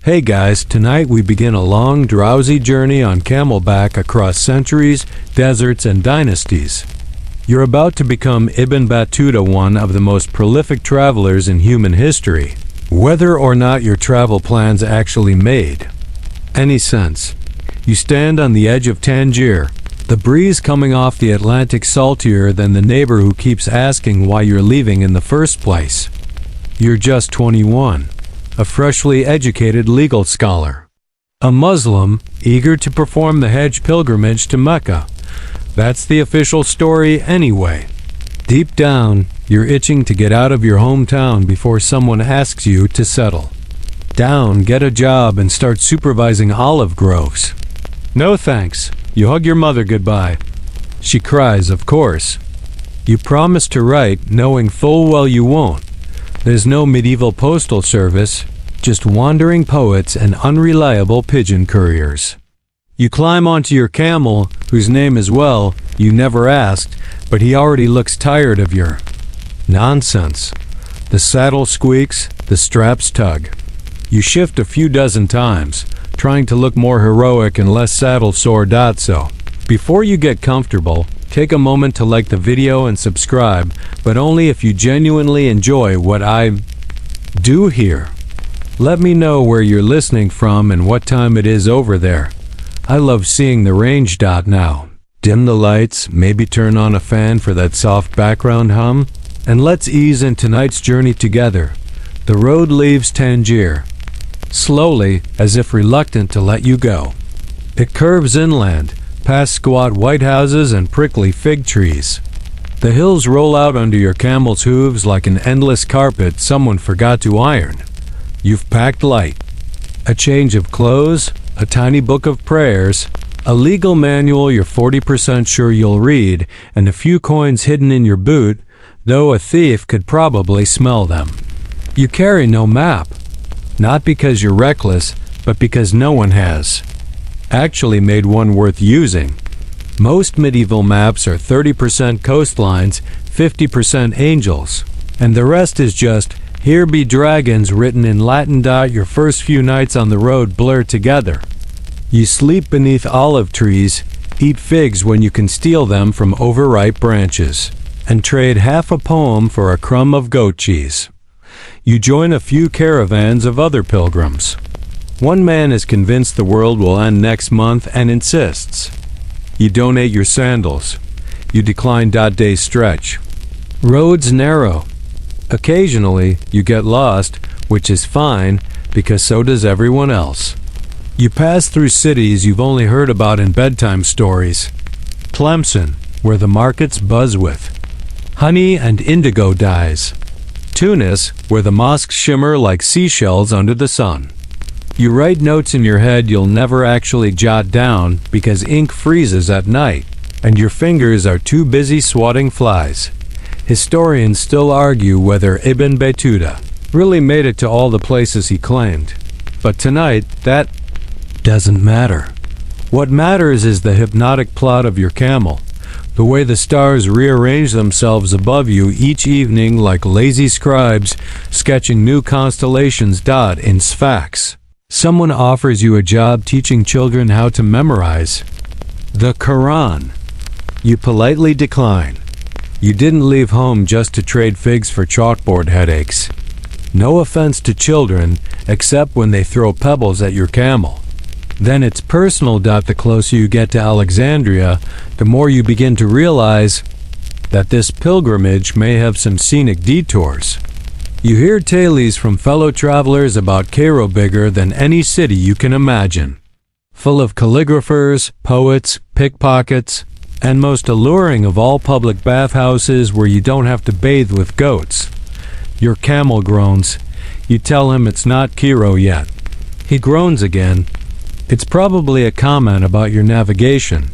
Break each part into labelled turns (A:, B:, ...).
A: Hey guys, tonight we begin a long, drowsy journey on camelback across centuries, deserts, and dynasties. You're about to become Ibn Battuta, one of the most prolific travelers in human history, whether or not your travel plans actually made any sense. You stand on the edge of Tangier, the breeze coming off the Atlantic saltier than the neighbor who keeps asking why you're leaving in the first place. You're just 21. A freshly educated legal scholar. A Muslim eager to perform the Hajj pilgrimage to Mecca. That's the official story anyway. Deep down, you're itching to get out of your hometown before someone asks you to settle down, get a job, and start supervising olive groves. No thanks. You hug your mother goodbye. She cries, of course. You promise to write, knowing full well you won't. There's no medieval postal service, just wandering poets and unreliable pigeon couriers. You climb onto your camel, whose name as well you never asked, but he already looks tired of your nonsense. The saddle squeaks, the straps tug. You shift a few dozen times, trying to look more heroic and less saddle sore. So, before you get comfortable, take a moment to like the video and subscribe, but only if you genuinely enjoy what I do here. Let me know where you're listening from and what time it is over there. I love seeing the range. Now. Dim the lights, maybe turn on a fan for that soft background hum, and let's ease in tonight's journey together. The road leaves Tangier, slowly, as if reluctant to let you go. It curves inland, past squat white houses and prickly fig trees. The hills roll out under your camel's hooves like an endless carpet someone forgot to iron. You've packed light. A change of clothes, a tiny book of prayers, a legal manual you're 40% sure you'll read, and a few coins hidden in your boot, though a thief could probably smell them. You carry no map, not because you're reckless, but because no one has actually made one worth using. Most medieval maps are 30% coastlines, 50% angels, and the rest is just "Here be dragons" written in Latin. Your first few nights on the road blur together. You sleep beneath olive trees, eat figs when you can steal them from overripe branches, and trade half a poem for a crumb of goat cheese. You join a few caravans of other pilgrims. One man is convinced the world will end next month and insists. You donate your sandals. You decline day's stretch. Roads narrow. Occasionally, you get lost, which is fine, because so does everyone else. You pass through cities you've only heard about in bedtime stories. Tlemcen, where the markets buzz with honey and indigo dyes. Tunis, where the mosques shimmer like seashells under the sun. You write notes in your head you'll never actually jot down because ink freezes at night, and your fingers are too busy swatting flies. Historians still argue whether Ibn Battuta really made it to all the places he claimed. But tonight, that doesn't matter. What matters is the hypnotic plot of your camel, the way the stars rearrange themselves above you each evening like lazy scribes sketching new constellations. In Sfax, someone offers you a job teaching children how to memorize the Quran. You politely decline. You didn't leave home just to trade figs for chalkboard headaches. No offense to children, except when they throw pebbles at your camel. Then it's personal. The closer you get to Alexandria, the more you begin to realize that this pilgrimage may have some scenic detours. You hear tales from fellow travelers about Cairo, bigger than any city you can imagine, full of calligraphers, poets, pickpockets, and most alluring of all, public bathhouses where you don't have to bathe with goats. Your camel groans. You tell him it's not Cairo yet. He groans again. It's probably a comment about your navigation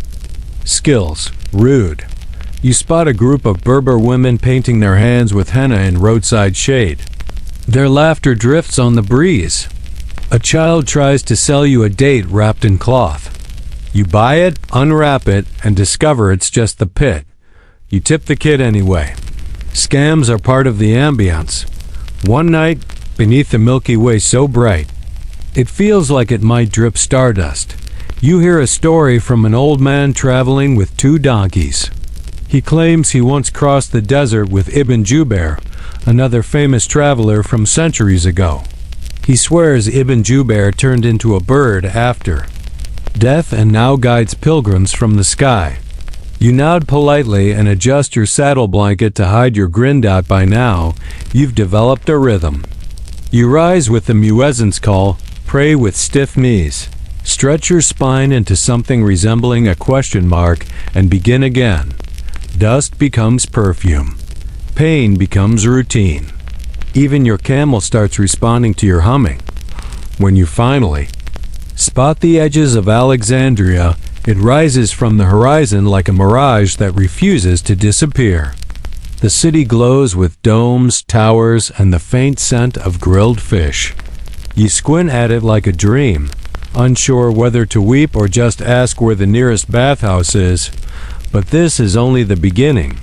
A: skills. Rude. You spot a group of Berber women painting their hands with henna in roadside shade. Their laughter drifts on the breeze. A child tries to sell you a date wrapped in cloth. You buy it, unwrap it, and discover it's just the pit. You tip the kid anyway. Scams are part of the ambience. One night, beneath the Milky Way so bright, It feels like it might drip stardust. You hear a story from an old man traveling with 2 donkeys. He claims he once crossed the desert with Ibn Jubair, another famous traveler from centuries ago. He swears Ibn Jubair turned into a bird after death and now guides pilgrims from the sky. You nod politely and adjust your saddle blanket to hide your grin. By now, you've developed a rhythm. You rise with the muezzin's call, pray with stiff knees, stretch your spine into something resembling a question mark, and begin again. Dust becomes perfume. Pain becomes routine. Even your camel starts responding to your humming. When you finally spot the edges of Alexandria, it rises from the horizon like a mirage that refuses to disappear. The city glows with domes, towers, and the faint scent of grilled fish. You squint at it like a dream, unsure whether to weep or just ask where the nearest bathhouse is. But this is only the beginning.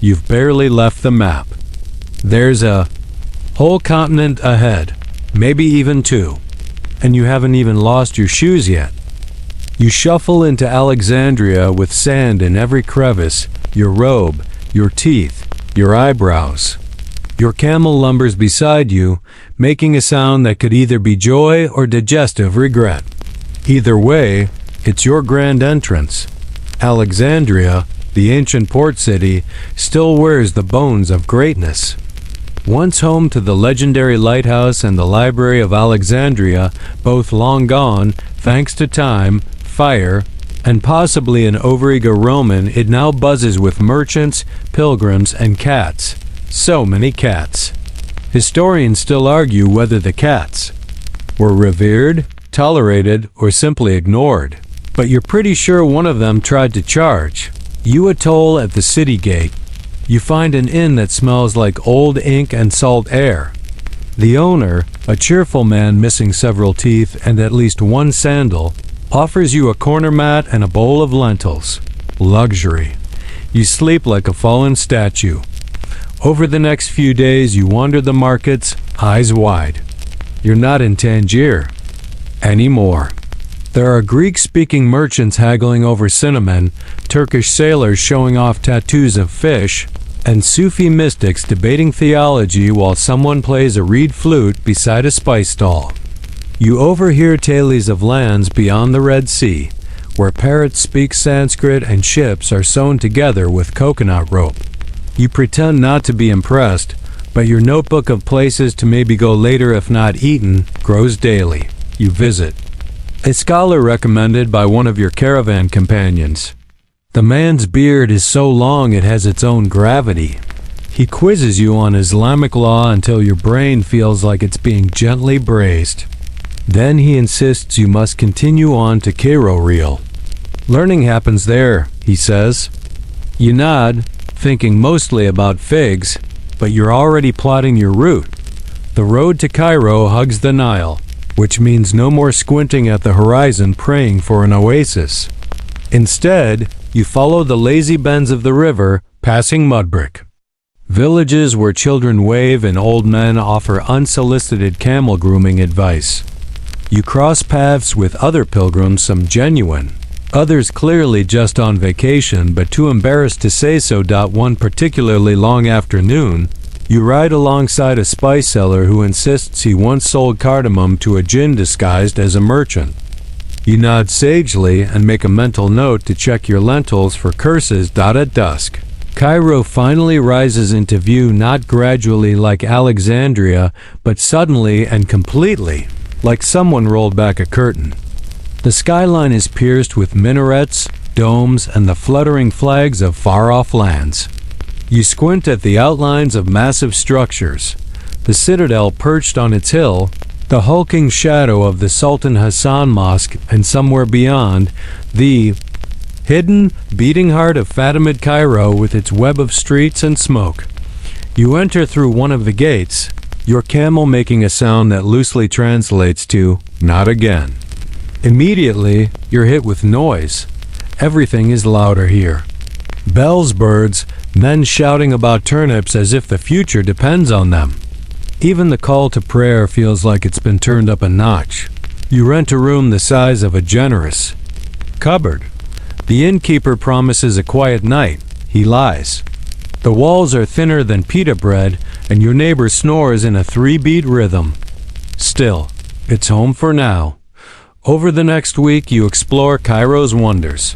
A: You've barely left the map. There's a whole continent ahead, maybe even 2. And you haven't even lost your shoes yet. You shuffle into Alexandria with sand in every crevice, your robe, your teeth, your eyebrows. Your camel lumbers beside you, making a sound that could either be joy or digestive regret. Either way, it's your grand entrance. Alexandria, the ancient port city, still wears the bones of greatness. Once home to the legendary lighthouse and the Library of Alexandria, both long gone, thanks to time, fire, and possibly an overeager Roman, it now buzzes with merchants, pilgrims, and cats. So many cats. Historians still argue whether the cats were revered, tolerated, or simply ignored. But you're pretty sure one of them tried to charge you a toll at the city gate. You find an inn that smells like old ink and salt air. The owner, a cheerful man missing several teeth and at least 1 sandal, offers you a corner mat and a bowl of lentils. Luxury. You sleep like a fallen statue. Over the next few days, you wander the markets, eyes wide. You're not in Tangier anymore. There are Greek-speaking merchants haggling over cinnamon, Turkish sailors showing off tattoos of fish, and Sufi mystics debating theology while someone plays a reed flute beside a spice stall. You overhear tales of lands beyond the Red Sea, where parrots speak Sanskrit and ships are sewn together with coconut rope. You pretend not to be impressed, but your notebook of places to maybe go later if not eaten grows daily. You visit a scholar recommended by one of your caravan companions. The man's beard is so long it has its own gravity. He quizzes you on Islamic law until your brain feels like it's being gently braced. Then he insists you must continue on to Cairo Reel. Learning happens there, he says. You nod, thinking mostly about figs, but you're already plotting your route. The road to Cairo hugs the Nile, which means no more squinting at the horizon praying for an oasis. Instead, you follow the lazy bends of the river, passing mudbrick villages where children wave and old men offer unsolicited camel grooming advice. You cross paths with other pilgrims, some genuine, others clearly just on vacation but too embarrassed to say so. One particularly long afternoon, you ride alongside a spice seller who insists he once sold cardamom to a jinn disguised as a merchant. You nod sagely and make a mental note to check your lentils for curses. At dusk, Cairo finally rises into view, not gradually like Alexandria, but suddenly and completely, like someone rolled back a curtain. The skyline is pierced with minarets, domes, and the fluttering flags of far-off lands. You squint at the outlines of massive structures, the citadel perched on its hill, the hulking shadow of the Sultan Hassan Mosque, and somewhere beyond, the hidden, beating heart of Fatimid Cairo with its web of streets and smoke. You enter through one of the gates, your camel making a sound that loosely translates to, "Not again." Immediately, you're hit with noise. Everything is louder here. Bells, birds, men shouting about turnips as if the future depends on them. Even the call to prayer feels like it's been turned up a notch. You rent a room the size of a generous cupboard. The innkeeper promises a quiet night. He lies. The walls are thinner than pita bread, and your neighbor snores in a 3-beat rhythm. Still, it's home for now. Over the next week, you explore Cairo's wonders.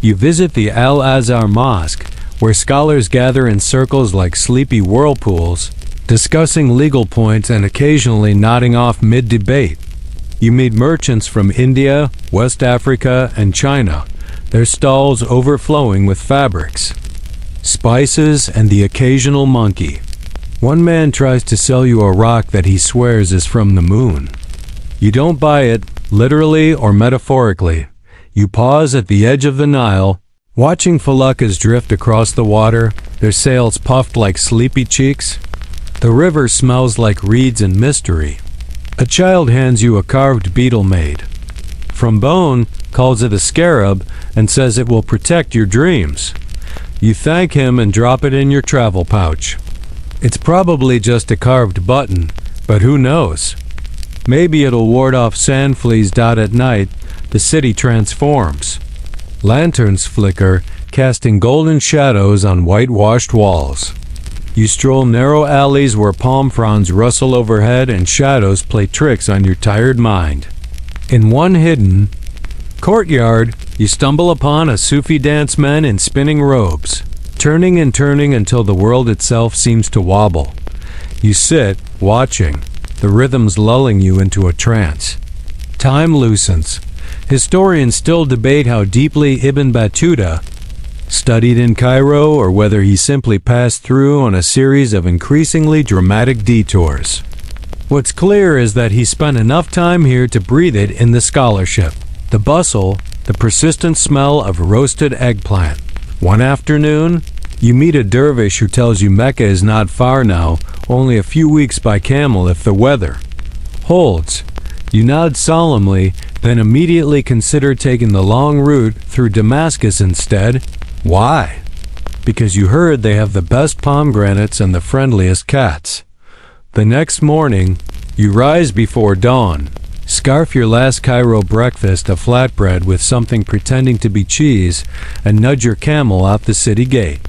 A: You visit the Al-Azhar Mosque, where scholars gather in circles like sleepy whirlpools, discussing legal points and occasionally nodding off mid-debate. You meet merchants from India, West Africa, and China, their stalls overflowing with fabrics, spices, and the occasional monkey. One man tries to sell you a rock that he swears is from the moon. You don't buy it, literally or metaphorically. You pause at the edge of the Nile, watching feluccas drift across the water, their sails puffed like sleepy cheeks. The river smells like reeds and mystery. A child hands you a carved beetle made from bone, calls it a scarab, and says it will protect your dreams. You thank him and drop it in your travel pouch. It's probably just a carved button, but who knows? Maybe it'll ward off sand fleas. At night, the city transforms. Lanterns flicker, casting golden shadows on whitewashed walls. You stroll narrow alleys where palm fronds rustle overhead and shadows play tricks on your tired mind. In one hidden courtyard, you stumble upon a Sufi dance men in spinning robes, turning and turning until the world itself seems to wobble. You sit, watching, the rhythms lulling you into a trance. Time loosens. Historians still debate how deeply Ibn Battuta studied in Cairo or whether he simply passed through on a series of increasingly dramatic detours. What's clear is that he spent enough time here to breathe it in the scholarship. The bustle, the persistent smell of roasted eggplant. One afternoon, you meet a dervish who tells you Mecca is not far now, only a few weeks by camel if the weather holds. You nod solemnly, then immediately consider taking the long route through Damascus instead. Why? Because you heard they have the best pomegranates and the friendliest cats. The next morning, you rise before dawn, scarf your last Cairo breakfast, a flatbread with something pretending to be cheese, and nudge your camel out the city gate.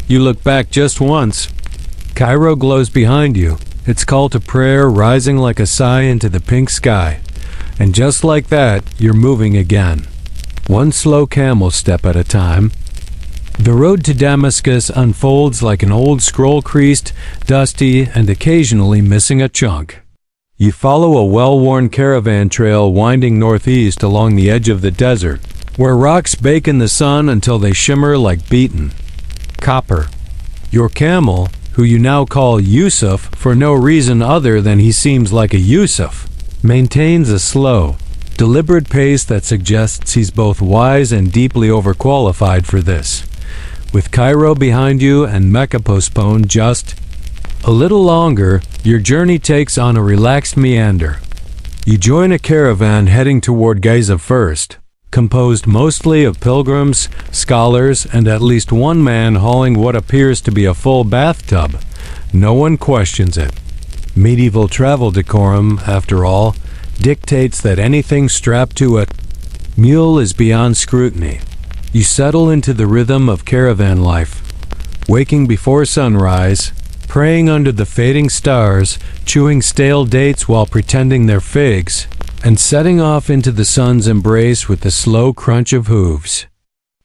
A: You look back just once. Cairo glows behind you, its call to prayer rising like a sigh into the pink sky. And just like that, you're moving again, one slow camel step at a time. The road to Damascus unfolds like an old scroll, creased, dusty, and occasionally missing a chunk. You follow a well-worn caravan trail winding northeast along the edge of the desert, where rocks bake in the sun until they shimmer like beaten copper. Your camel, who you now call Yusuf for no reason other than he seems like a Yusuf, maintains a slow, deliberate pace that suggests he's both wise and deeply overqualified for this. With Cairo behind you and Mecca postponed just a little longer, your journey takes on a relaxed meander. You join a caravan heading toward Giza first, composed mostly of pilgrims, scholars, and at least one man hauling what appears to be a full bathtub. No one questions it. Medieval travel decorum, after all, dictates that anything strapped to a mule is beyond scrutiny. You settle into the rhythm of caravan life, waking before sunrise, praying under the fading stars, chewing stale dates while pretending they're figs, and setting off into the sun's embrace with the slow crunch of hooves.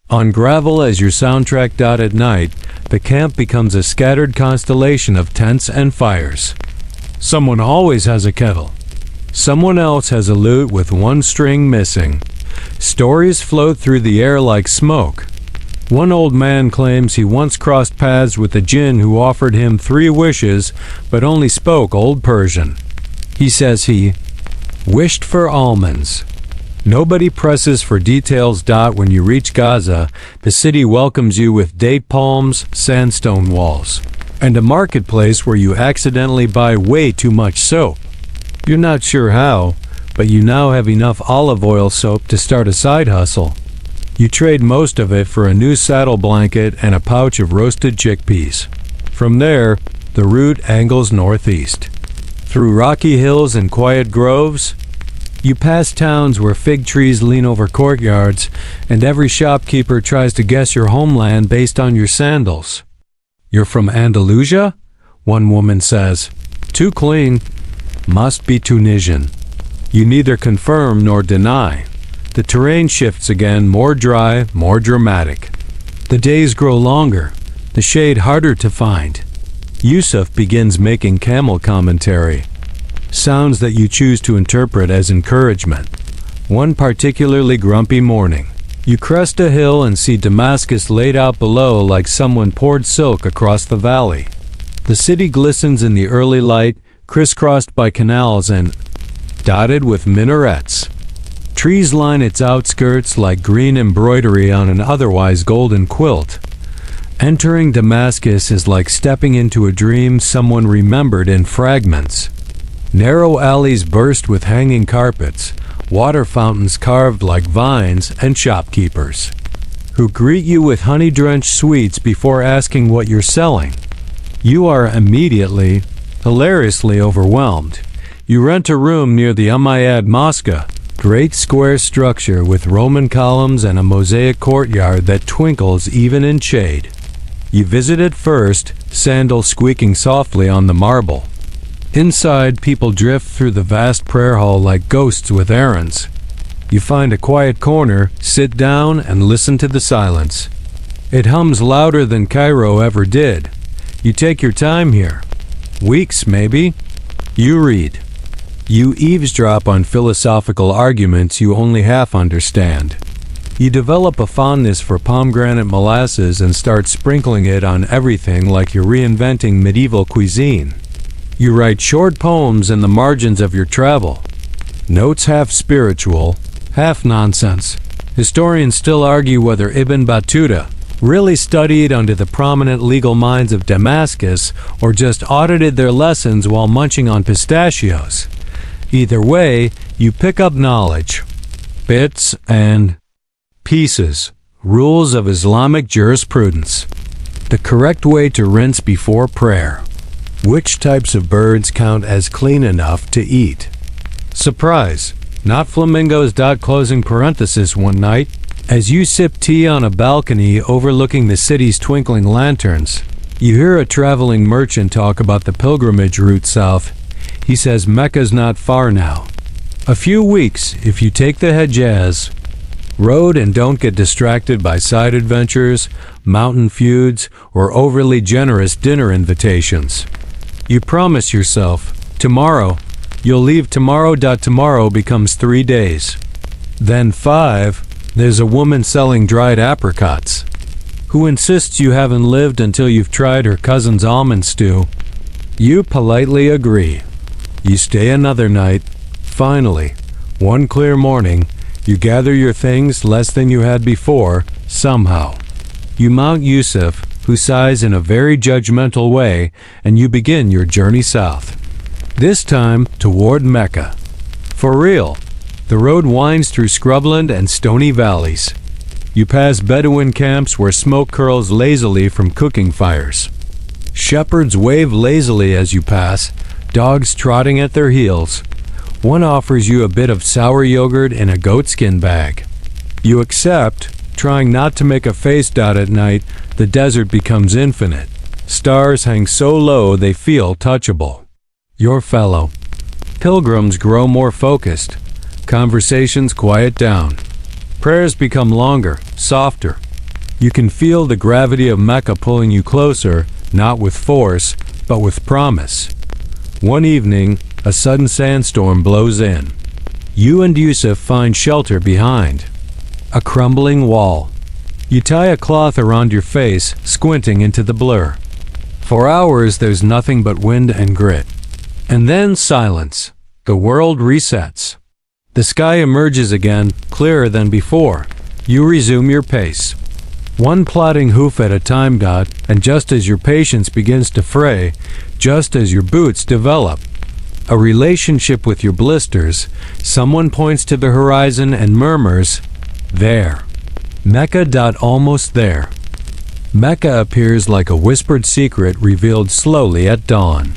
A: On gravel as your soundtrack. At night, the camp becomes a scattered constellation of tents and fires. Someone always has a kettle. Someone else has a lute with one string missing. Stories float through the air like smoke. One old man claims he once crossed paths with a jinn who offered him 3 wishes but only spoke Old Persian. He says he wished for almonds. Nobody presses for details. When you reach Gaza, the city welcomes you with date palms, sandstone walls, and a marketplace where you accidentally buy way too much soap. You're not sure how, but you now have enough olive oil soap to start a side hustle. You trade most of it for a new saddle blanket and a pouch of roasted chickpeas. From there, the route angles northeast. Through rocky hills and quiet groves, You pass towns where fig trees lean over courtyards, and every shopkeeper tries to guess your homeland based on your sandals. "You're from Andalusia?" one woman says. "Too clean." "Must be Tunisian." You neither confirm nor deny. The terrain shifts again, more dry, more dramatic. The days grow longer, the shade harder to find. Yusuf begins making camel commentary, sounds that you choose to interpret as encouragement. One particularly grumpy morning, you crest a hill and see Damascus laid out below like someone poured silk across the valley. The city glistens in the early light, crisscrossed by canals and dotted with minarets. Trees line its outskirts like green embroidery on an otherwise golden quilt. Entering Damascus is like stepping into a dream someone remembered in fragments. Narrow alleys burst with hanging carpets, water fountains carved like vines, and shopkeepers who greet you with honey-drenched sweets before asking what you're selling. You are immediately, hilariously overwhelmed. You rent a room near the Umayyad Mosque, great square structure with Roman columns and a mosaic courtyard that twinkles even in shade. You visit it first, sandals squeaking softly on the marble. Inside, people drift through the vast prayer hall like ghosts with errands. You find a quiet corner, sit down, and listen to the silence. It hums louder than Cairo ever did. You take your time here. Weeks, maybe. You read. You eavesdrop on philosophical arguments you only half understand. You develop a fondness for pomegranate molasses and start sprinkling it on everything like you're reinventing medieval cuisine. You write short poems in the margins of your travel. Notes half spiritual, half nonsense. Historians still argue whether Ibn Battuta really studied under the prominent legal minds of Damascus or just audited their lessons while munching on pistachios. Either way, you pick up knowledge, bits and pieces, rules of Islamic jurisprudence, the correct way to rinse before prayer, which types of birds count as clean enough to eat. Surprise, not flamingos. Closing parenthesis. One night, as you sip tea on a balcony overlooking the city's twinkling lanterns, you hear a traveling merchant talk about the pilgrimage route south. He says Mecca's not far now. A few weeks if you take the Hejaz road and don't get distracted by side adventures, mountain feuds, or overly generous dinner invitations. You promise yourself, tomorrow, you'll leave tomorrow. Tomorrow becomes 3 days. Then 5, there's a woman selling dried apricots who insists you haven't lived until you've tried her cousin's almond stew. You politely agree. You stay another night. Finally, one clear morning, you gather your things less than you had before, somehow. You mount Yusuf, who sighs in a very judgmental way, and you begin your journey south. This time toward Mecca. For real, the road winds through scrubland and stony valleys. You pass Bedouin camps where smoke curls lazily from cooking fires. Shepherds wave lazily as you pass, dogs trotting at their heels. One offers you a bit of sour yogurt in a goatskin bag. You accept, trying not to make a face. At night, the desert becomes infinite. Stars hang so low they feel touchable. Your fellow pilgrims grow more focused. Conversations quiet down. Prayers become longer, softer. You can feel the gravity of Mecca pulling you closer, not with force, but with promise. One evening, a sudden sandstorm blows in. You and Yusuf find shelter behind a crumbling wall. You tie a cloth around your face, squinting into the blur. For hours there's nothing but wind and grit. And then silence. The world resets. The sky emerges again, clearer than before. You resume your pace. One plodding hoof at a time. And just as your patience begins to fray, just as your boots develop a relationship with your blisters, someone points to the horizon and murmurs, "There." Mecca. Almost there. Mecca appears like a whispered secret revealed slowly at dawn.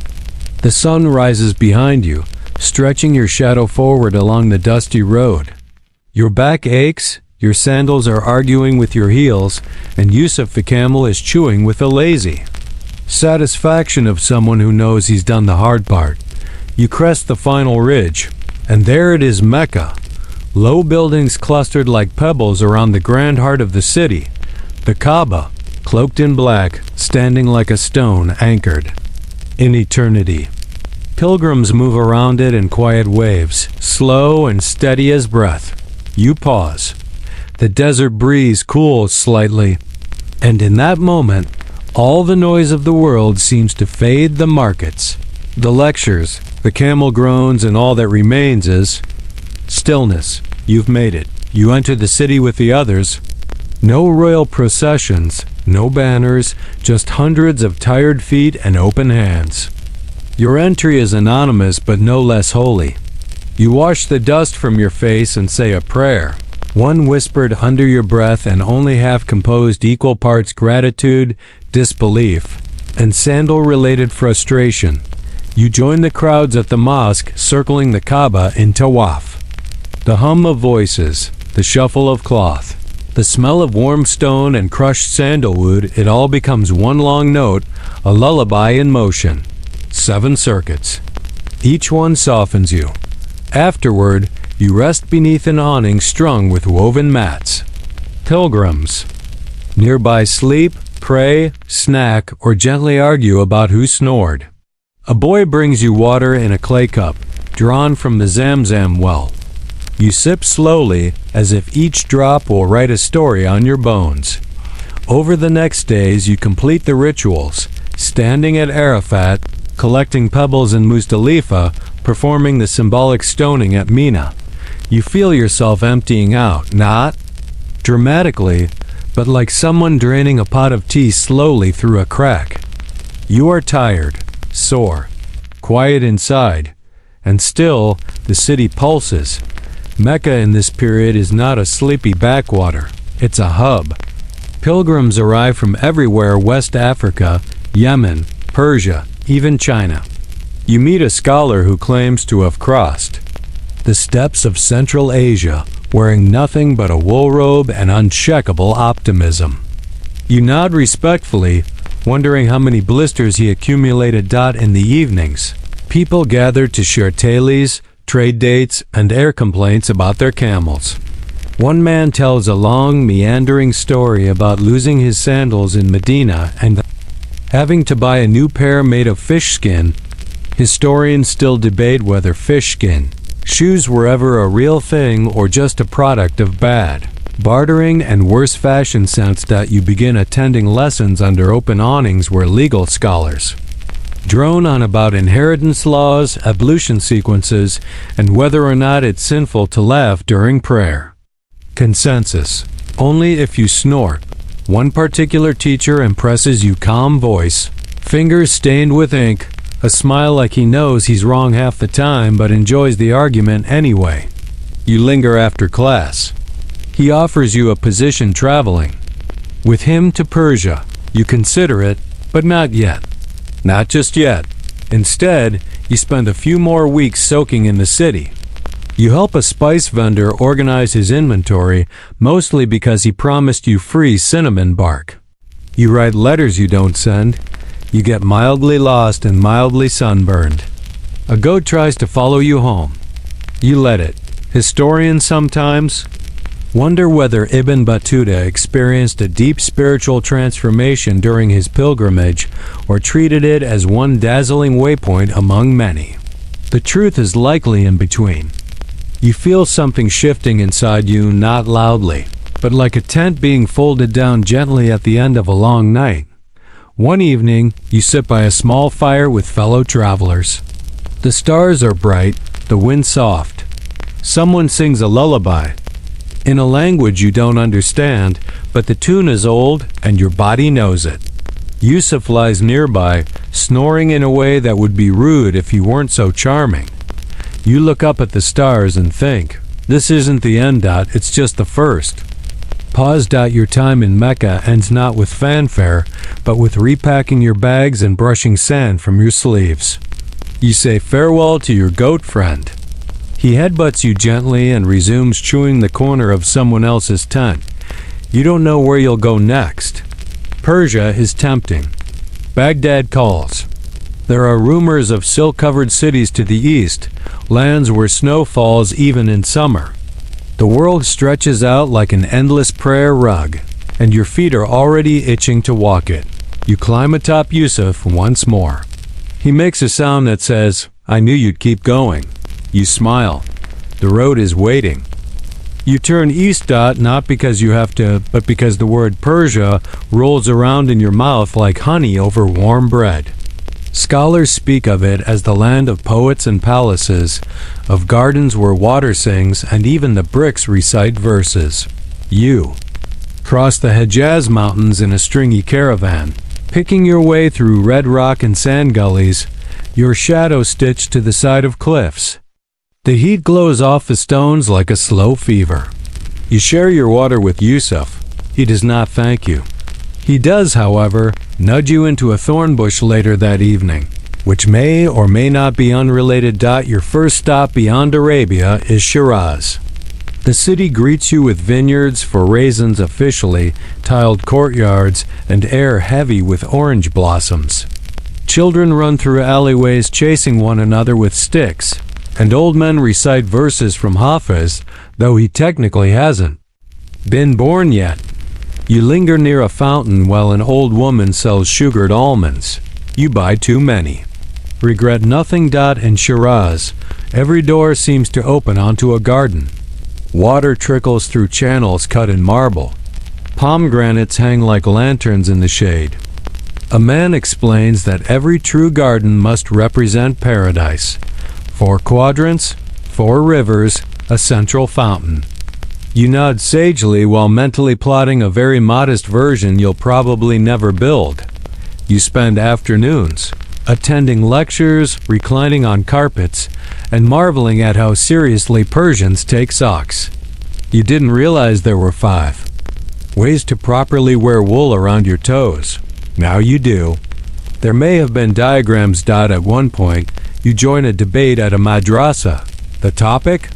A: The sun rises behind you, stretching your shadow forward along the dusty road. Your back aches, your sandals are arguing with your heels, and Yusuf the camel is chewing with the lazy satisfaction of someone who knows he's done the hard part. You crest the final ridge, and there it is, Mecca. Low buildings clustered like pebbles around the grand heart of the city. The Kaaba, cloaked in black, standing like a stone anchored in eternity. Pilgrims move around it in quiet waves, slow and steady as breath. You pause. The desert breeze cools slightly, and in that moment, all the noise of the world seems to fade. The markets, the lectures, the camel groans, and all that remains is stillness. You've made it. You enter the city with the others. No royal processions, no banners, just hundreds of tired feet and open hands. Your entry is anonymous but no less holy. You wash the dust from your face and say a prayer, one whispered under your breath and only half composed, equal parts gratitude, disbelief, and sandal-related frustration. You join the crowds at the mosque circling the Kaaba in tawaf. The hum of voices, the shuffle of cloth, the smell of warm stone and crushed sandalwood, it all becomes one long note, a lullaby in motion. 7 circuits. Each one softens you. Afterward, you rest beneath an awning strung with woven mats. Pilgrims. Nearby sleep, pray, snack, or gently argue about who snored. A boy brings you water in a clay cup, drawn from the Zamzam well. You sip slowly, as if each drop will write a story on your bones. Over the next days, you complete the rituals, standing at Arafat, collecting pebbles in Muzdalifa, performing the symbolic stoning at Mina. You feel yourself emptying out, not dramatically, but like someone draining a pot of tea slowly through a crack. You are tired, sore, quiet inside, and still the city pulses. Mecca in this period is not a sleepy backwater, it's a hub. Pilgrims arrive from everywhere: West Africa, Yemen, Persia, even China. You meet a scholar who claims to have crossed the steppes of Central Asia, wearing nothing but a wool robe and uncheckable optimism. You nod respectfully, wondering how many blisters he accumulated. In the evenings, people gather to share tales, trade dates, and air complaints about their camels. One man tells a long, meandering story about losing his sandals in Medina and having to buy a new pair made of fish skin. Historians still debate whether fish skin shoes were ever a real thing or just a product of bad bartering and worse fashion sense. You begin attending lessons under open awnings where legal scholars drone on about inheritance laws, ablution sequences, and whether or not it's sinful to laugh during prayer. Consensus: only if you snort. One particular teacher impresses you, calm voice, fingers stained with ink, a smile like he knows he's wrong half the time but enjoys the argument anyway. You linger after class. He offers you a position traveling with him to Persia. You consider it, but not yet. Not just yet. Instead, you spend a few more weeks soaking in the city. You help a spice vendor organize his inventory, mostly because he promised you free cinnamon bark. You write letters you don't send. You get mildly lost and mildly sunburned. A goat tries to follow you home. You let it. Historians sometimes wonder whether Ibn Battuta experienced a deep spiritual transformation during his pilgrimage or treated it as one dazzling waypoint among many. The truth is likely in between. You feel something shifting inside you, not loudly, but like a tent being folded down gently at the end of a long night. One evening, you sit by a small fire with fellow travelers. The stars are bright, the wind soft. Someone sings a lullaby in a language you don't understand, but the tune is old and your body knows it. Yusuf lies nearby, snoring in a way that would be rude if he weren't so charming. You look up at the stars and think, this isn't the end. It's just the first. Pause. Your time in Mecca ends not with fanfare, but with repacking your bags and brushing sand from your sleeves. You say farewell to your goat friend. He headbutts you gently and resumes chewing the corner of someone else's tent. You don't know where you'll go next. Persia is tempting. Baghdad calls. There are rumors of silk-covered cities to the east, lands where snow falls even in summer. The world stretches out like an endless prayer rug, and your feet are already itching to walk it. You climb atop Yusuf once more. He makes a sound that says, "I knew you'd keep going." You smile. The road is waiting. You turn east, not because you have to, but because the word Persia rolls around in your mouth like honey over warm bread. Scholars speak of it as the land of poets and palaces, of gardens where water sings, and even the bricks recite verses. You cross the Hejaz Mountains in a stringy caravan, picking your way through red rock and sand gullies, your shadow stitched to the side of cliffs. The heat glows off the stones like a slow fever. You share your water with Yusuf. He does not thank you. He does, however, nudge you into a thorn bush later that evening, which may or may not be unrelated. Your first stop beyond Arabia is Shiraz. The city greets you with vineyards for raisins officially, tiled courtyards, and air heavy with orange blossoms. Children run through alleyways chasing one another with sticks, and old men recite verses from Hafiz, though he technically hasn't been born yet. You linger near a fountain while an old woman sells sugared almonds. You buy too many. Regret nothing. In Shiraz, every door seems to open onto a garden. Water trickles through channels cut in marble. Pomegranates hang like lanterns in the shade. A man explains that every true garden must represent paradise. 4 quadrants, 4 rivers, a central fountain. You nod sagely while mentally plotting a very modest version you'll probably never build. You spend afternoons attending lectures, reclining on carpets, and marveling at how seriously Persians take socks. You didn't realize there were 5 ways to properly wear wool around your toes. Now you do. There may have been diagrams. At one point, you join a debate at a madrasa. The topic?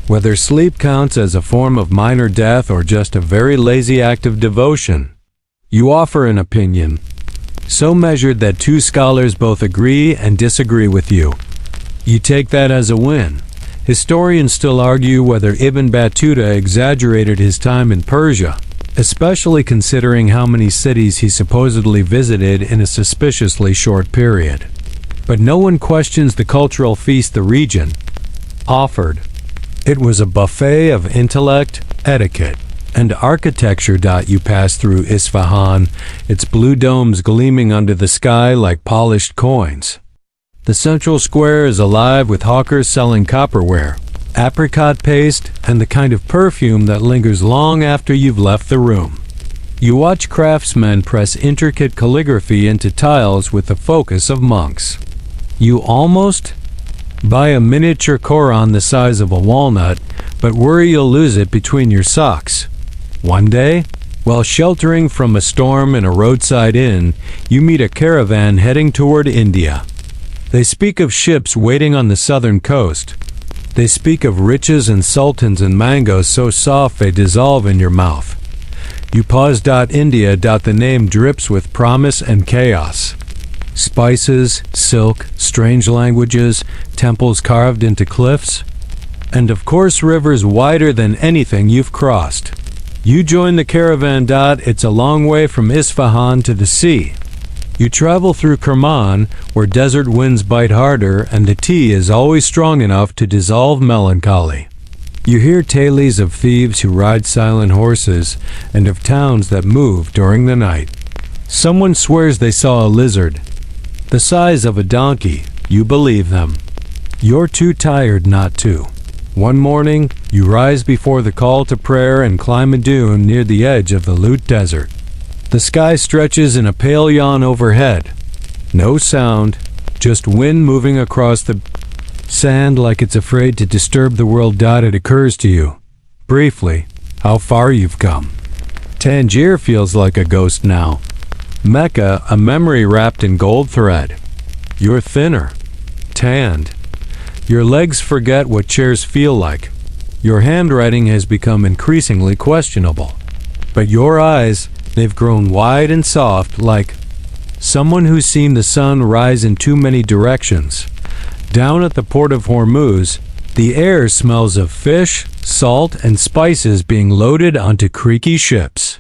A: Whether sleep counts as a form of minor death or just a very lazy act of devotion. You offer an opinion, so measured that 2 scholars both agree and disagree with you. You take that as a win. Historians still argue whether Ibn Battuta exaggerated his time in Persia, especially considering how many cities he supposedly visited in a suspiciously short period. But no one questions the cultural feast the region offered. It was a buffet of intellect, etiquette, and architecture. You pass through Isfahan, its blue domes gleaming under the sky like polished coins. The central square is alive with hawkers selling copperware, apricot paste, and the kind of perfume that lingers long after you've left the room. You watch craftsmen press intricate calligraphy into tiles with the focus of monks. You almost buy a miniature Quran the size of a walnut, but worry you'll lose it between your socks. One day, while sheltering from a storm in a roadside inn, you meet a caravan heading toward India. They speak of ships waiting on the southern coast. They speak of riches and sultans and mangoes so soft they dissolve in your mouth. You pause. India. The name drips with promise and chaos. Spices, silk, strange languages, temples carved into cliffs, and of course rivers wider than anything you've crossed. You join the caravan. It's a long way from Isfahan to the sea. You travel through Kerman, where desert winds bite harder and the tea is always strong enough to dissolve melancholy. You hear tales of thieves who ride silent horses and of towns that move during the night. Someone swears they saw a lizard the size of a donkey. You believe them. You're too tired not to. One morning, you rise before the call to prayer and climb a dune near the edge of the Lut Desert. The sky stretches in a pale yawn overhead. No sound, just wind moving across the sand like it's afraid to disturb the world. It occurs to you, briefly, how far you've come. Tangier feels like a ghost now. Mecca, a memory wrapped in gold thread. You're thinner. tanned. Your legs forget what chairs feel like. Your handwriting has become increasingly questionable. But your eyes, they've grown wide and soft like someone who's seen the sun rise in too many directions. Down at the port of Hormuz, the air smells of fish, salt, and spices being loaded onto creaky ships.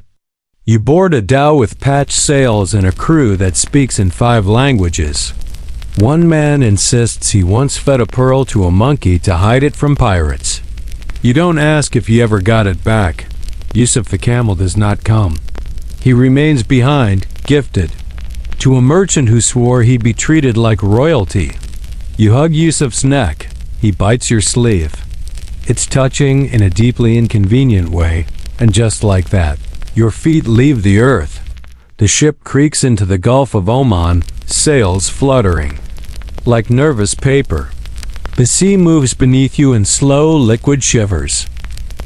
A: You board a dhow with patched sails and a crew that speaks in 5 languages. One man insists he once fed a pearl to a monkey to hide it from pirates. You don't ask if he ever got it back. Yusuf the camel does not come. He remains behind, gifted. To a merchant who swore he'd be treated like royalty. You hug Yusuf's neck. He bites your sleeve. It's touching in a deeply inconvenient way, and just like that, your feet leave the earth. The ship creaks into the Gulf of Oman, sails fluttering. Like nervous paper. The sea moves beneath you in slow, liquid shivers.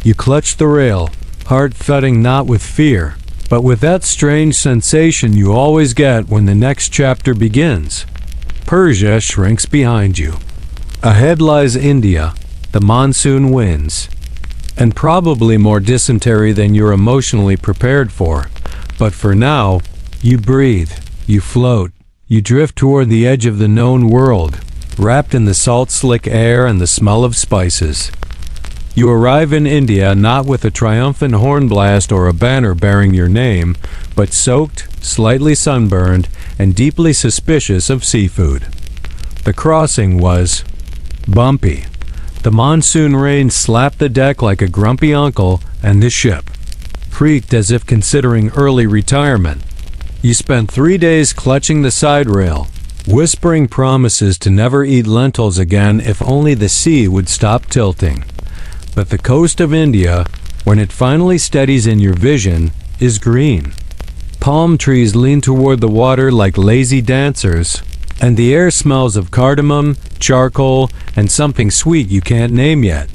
A: You clutch the rail, heart thudding not with fear, but with that strange sensation you always get when the next chapter begins. Persia shrinks behind you. Ahead lies India, the monsoon winds, and probably more dysentery than you're emotionally prepared for. But for now, you breathe, you float, you drift toward the edge of the known world, wrapped in the salt slick air and the smell of spices. You arrive in India not with a triumphant horn blast or a banner bearing your name, but soaked, slightly sunburned, and deeply suspicious of seafood. The crossing was bumpy. The monsoon rain slapped the deck like a grumpy uncle, and the ship creaked as if considering early retirement. You spent 3 days clutching the side rail, whispering promises to never eat lentils again if only the sea would stop tilting. But the coast of India, when it finally steadies in your vision, is green. Palm trees lean toward the water like lazy dancers, and the air smells of cardamom, charcoal, and something sweet you can't name yet.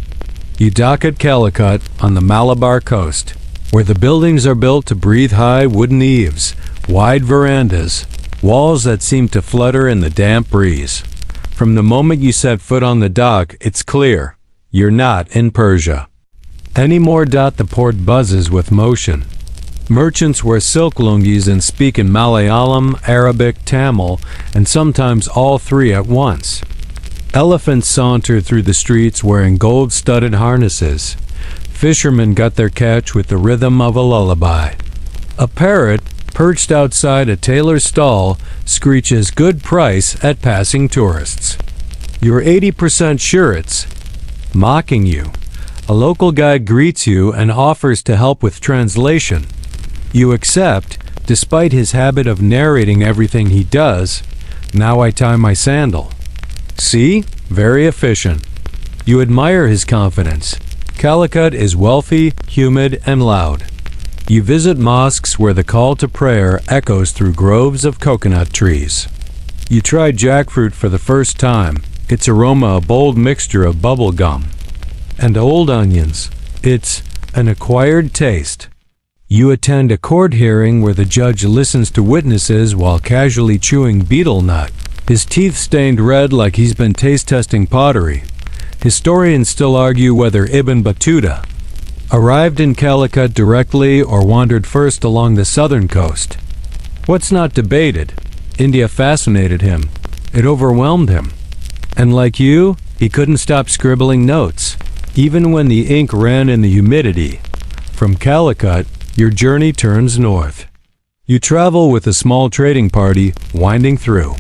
A: You dock at Calicut on the Malabar coast, where the buildings are built to breathe high wooden eaves, wide verandas, walls that seem to flutter in the damp breeze. From the moment you set foot on the dock, it's clear, you're not in Persia. Anymore. The port buzzes with motion. Merchants wear silk lungis and speak in Malayalam, Arabic, Tamil, and sometimes all 3 at once. Elephants saunter through the streets wearing gold-studded harnesses. Fishermen gut their catch with the rhythm of a lullaby. A parrot, perched outside a tailor's stall, screeches good price at passing tourists. You're 80% sure it's mocking you. A local guide greets you and offers to help with translation. You accept, despite his habit of narrating everything he does. Now I tie my sandal. See? Very efficient. You admire his confidence. Calicut is wealthy, humid, and loud. You visit mosques where the call to prayer echoes through groves of coconut trees. You try jackfruit for the first time. Its aroma a bold mixture of bubble gum and old onions. It's an acquired taste. You attend a court hearing where the judge listens to witnesses while casually chewing betel nut, his teeth stained red like he's been taste-testing pottery. Historians still argue whether Ibn Battuta arrived in Calicut directly or wandered first along the southern coast. What's not debated? India fascinated him. It overwhelmed him. And like you, he couldn't stop scribbling notes, even when the ink ran in the humidity. From Calicut, your journey turns north. You travel with a small trading party winding through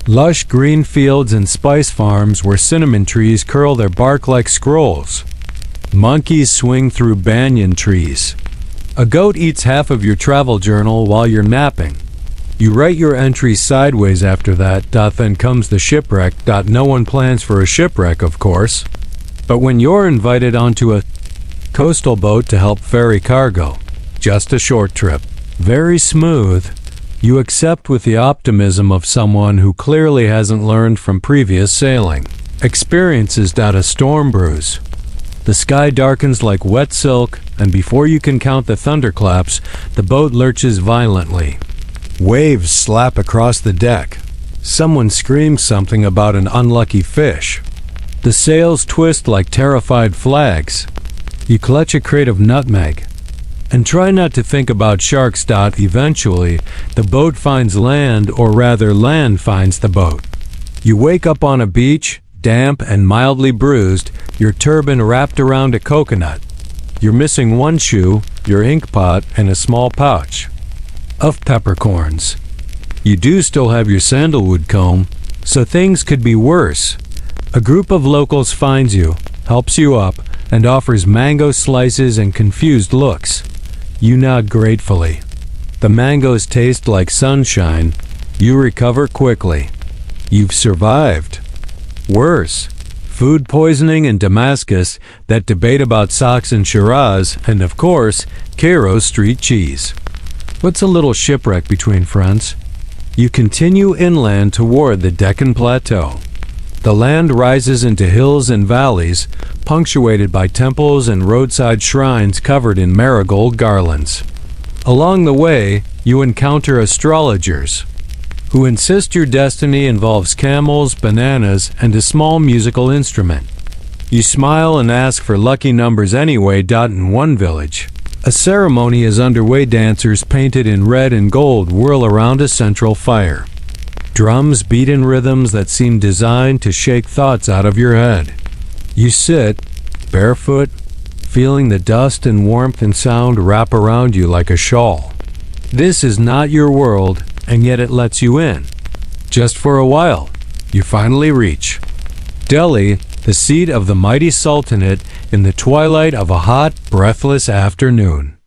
A: lush green fields and spice farms where cinnamon trees curl their bark like scrolls. Monkeys swing through banyan trees. A goat eats half of your travel journal while you're napping. You write your entries sideways after that. Then comes the shipwreck. No one plans for a shipwreck, of course. But when you're invited onto a coastal boat to help ferry cargo, just a short trip, very smooth, you accept with the optimism of someone who clearly hasn't learned from previous sailing experiences. A storm brews. The sky darkens like wet silk, and before you can count the thunderclaps, the boat lurches violently. Waves slap across the deck. Someone screams something about an unlucky fish. The sails twist like terrified flags. You clutch a crate of nutmeg and try not to think about sharks. Eventually, the boat finds land, or rather land finds the boat. You wake up on a beach, damp and mildly bruised, your turban wrapped around a coconut. You're missing one shoe, your ink pot, and a small pouch of peppercorns. You do still have your sandalwood comb, so things could be worse. A group of locals finds you, helps you up, and offers mango slices and confused looks. You nod gratefully. The mangoes taste like sunshine. You recover quickly. You've survived. Worse, food poisoning in Damascus, that debate about socks in Shiraz, and of course, Cairo street cheese. What's a little shipwreck between friends? You continue inland toward the Deccan Plateau. The land rises into hills and valleys, punctuated by temples and roadside shrines covered in marigold garlands. Along the way, you encounter astrologers, who insist your destiny involves camels, bananas, and a small musical instrument. You smile and ask for lucky numbers anyway. In one village, a ceremony is underway. Dancers painted in red and gold whirl around a central fire. Drums beat in rhythms that seem designed to shake thoughts out of your head. You sit, barefoot, feeling the dust and warmth and sound wrap around you like a shawl. This is not your world, and yet it lets you in. Just for a while, you finally reach Delhi, the seat of the mighty Sultanate, in the twilight of a hot, breathless afternoon.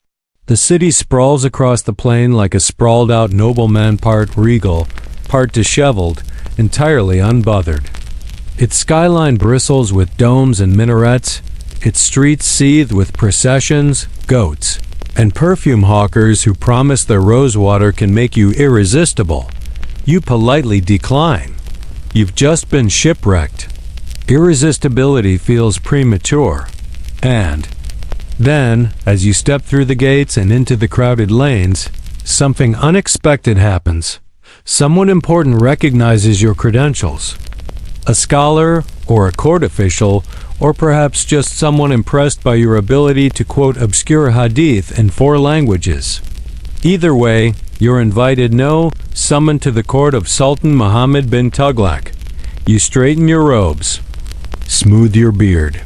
A: The city sprawls across the plain like a sprawled-out nobleman, part regal, part disheveled, entirely unbothered. Its skyline bristles with domes and minarets, its streets seethe with processions, goats, and perfume hawkers who promise their rosewater can make you irresistible. You politely decline. You've just been shipwrecked. Irresistibility feels premature. And then, as you step through the gates and into the crowded lanes, something unexpected happens. Someone important recognizes your credentials. A scholar, or a court official, or perhaps just someone impressed by your ability to quote obscure hadith in 4 languages. Either way, you're invited, no, summoned to the court of Sultan Muhammad bin Tughlaq. You straighten your robes, smooth your beard,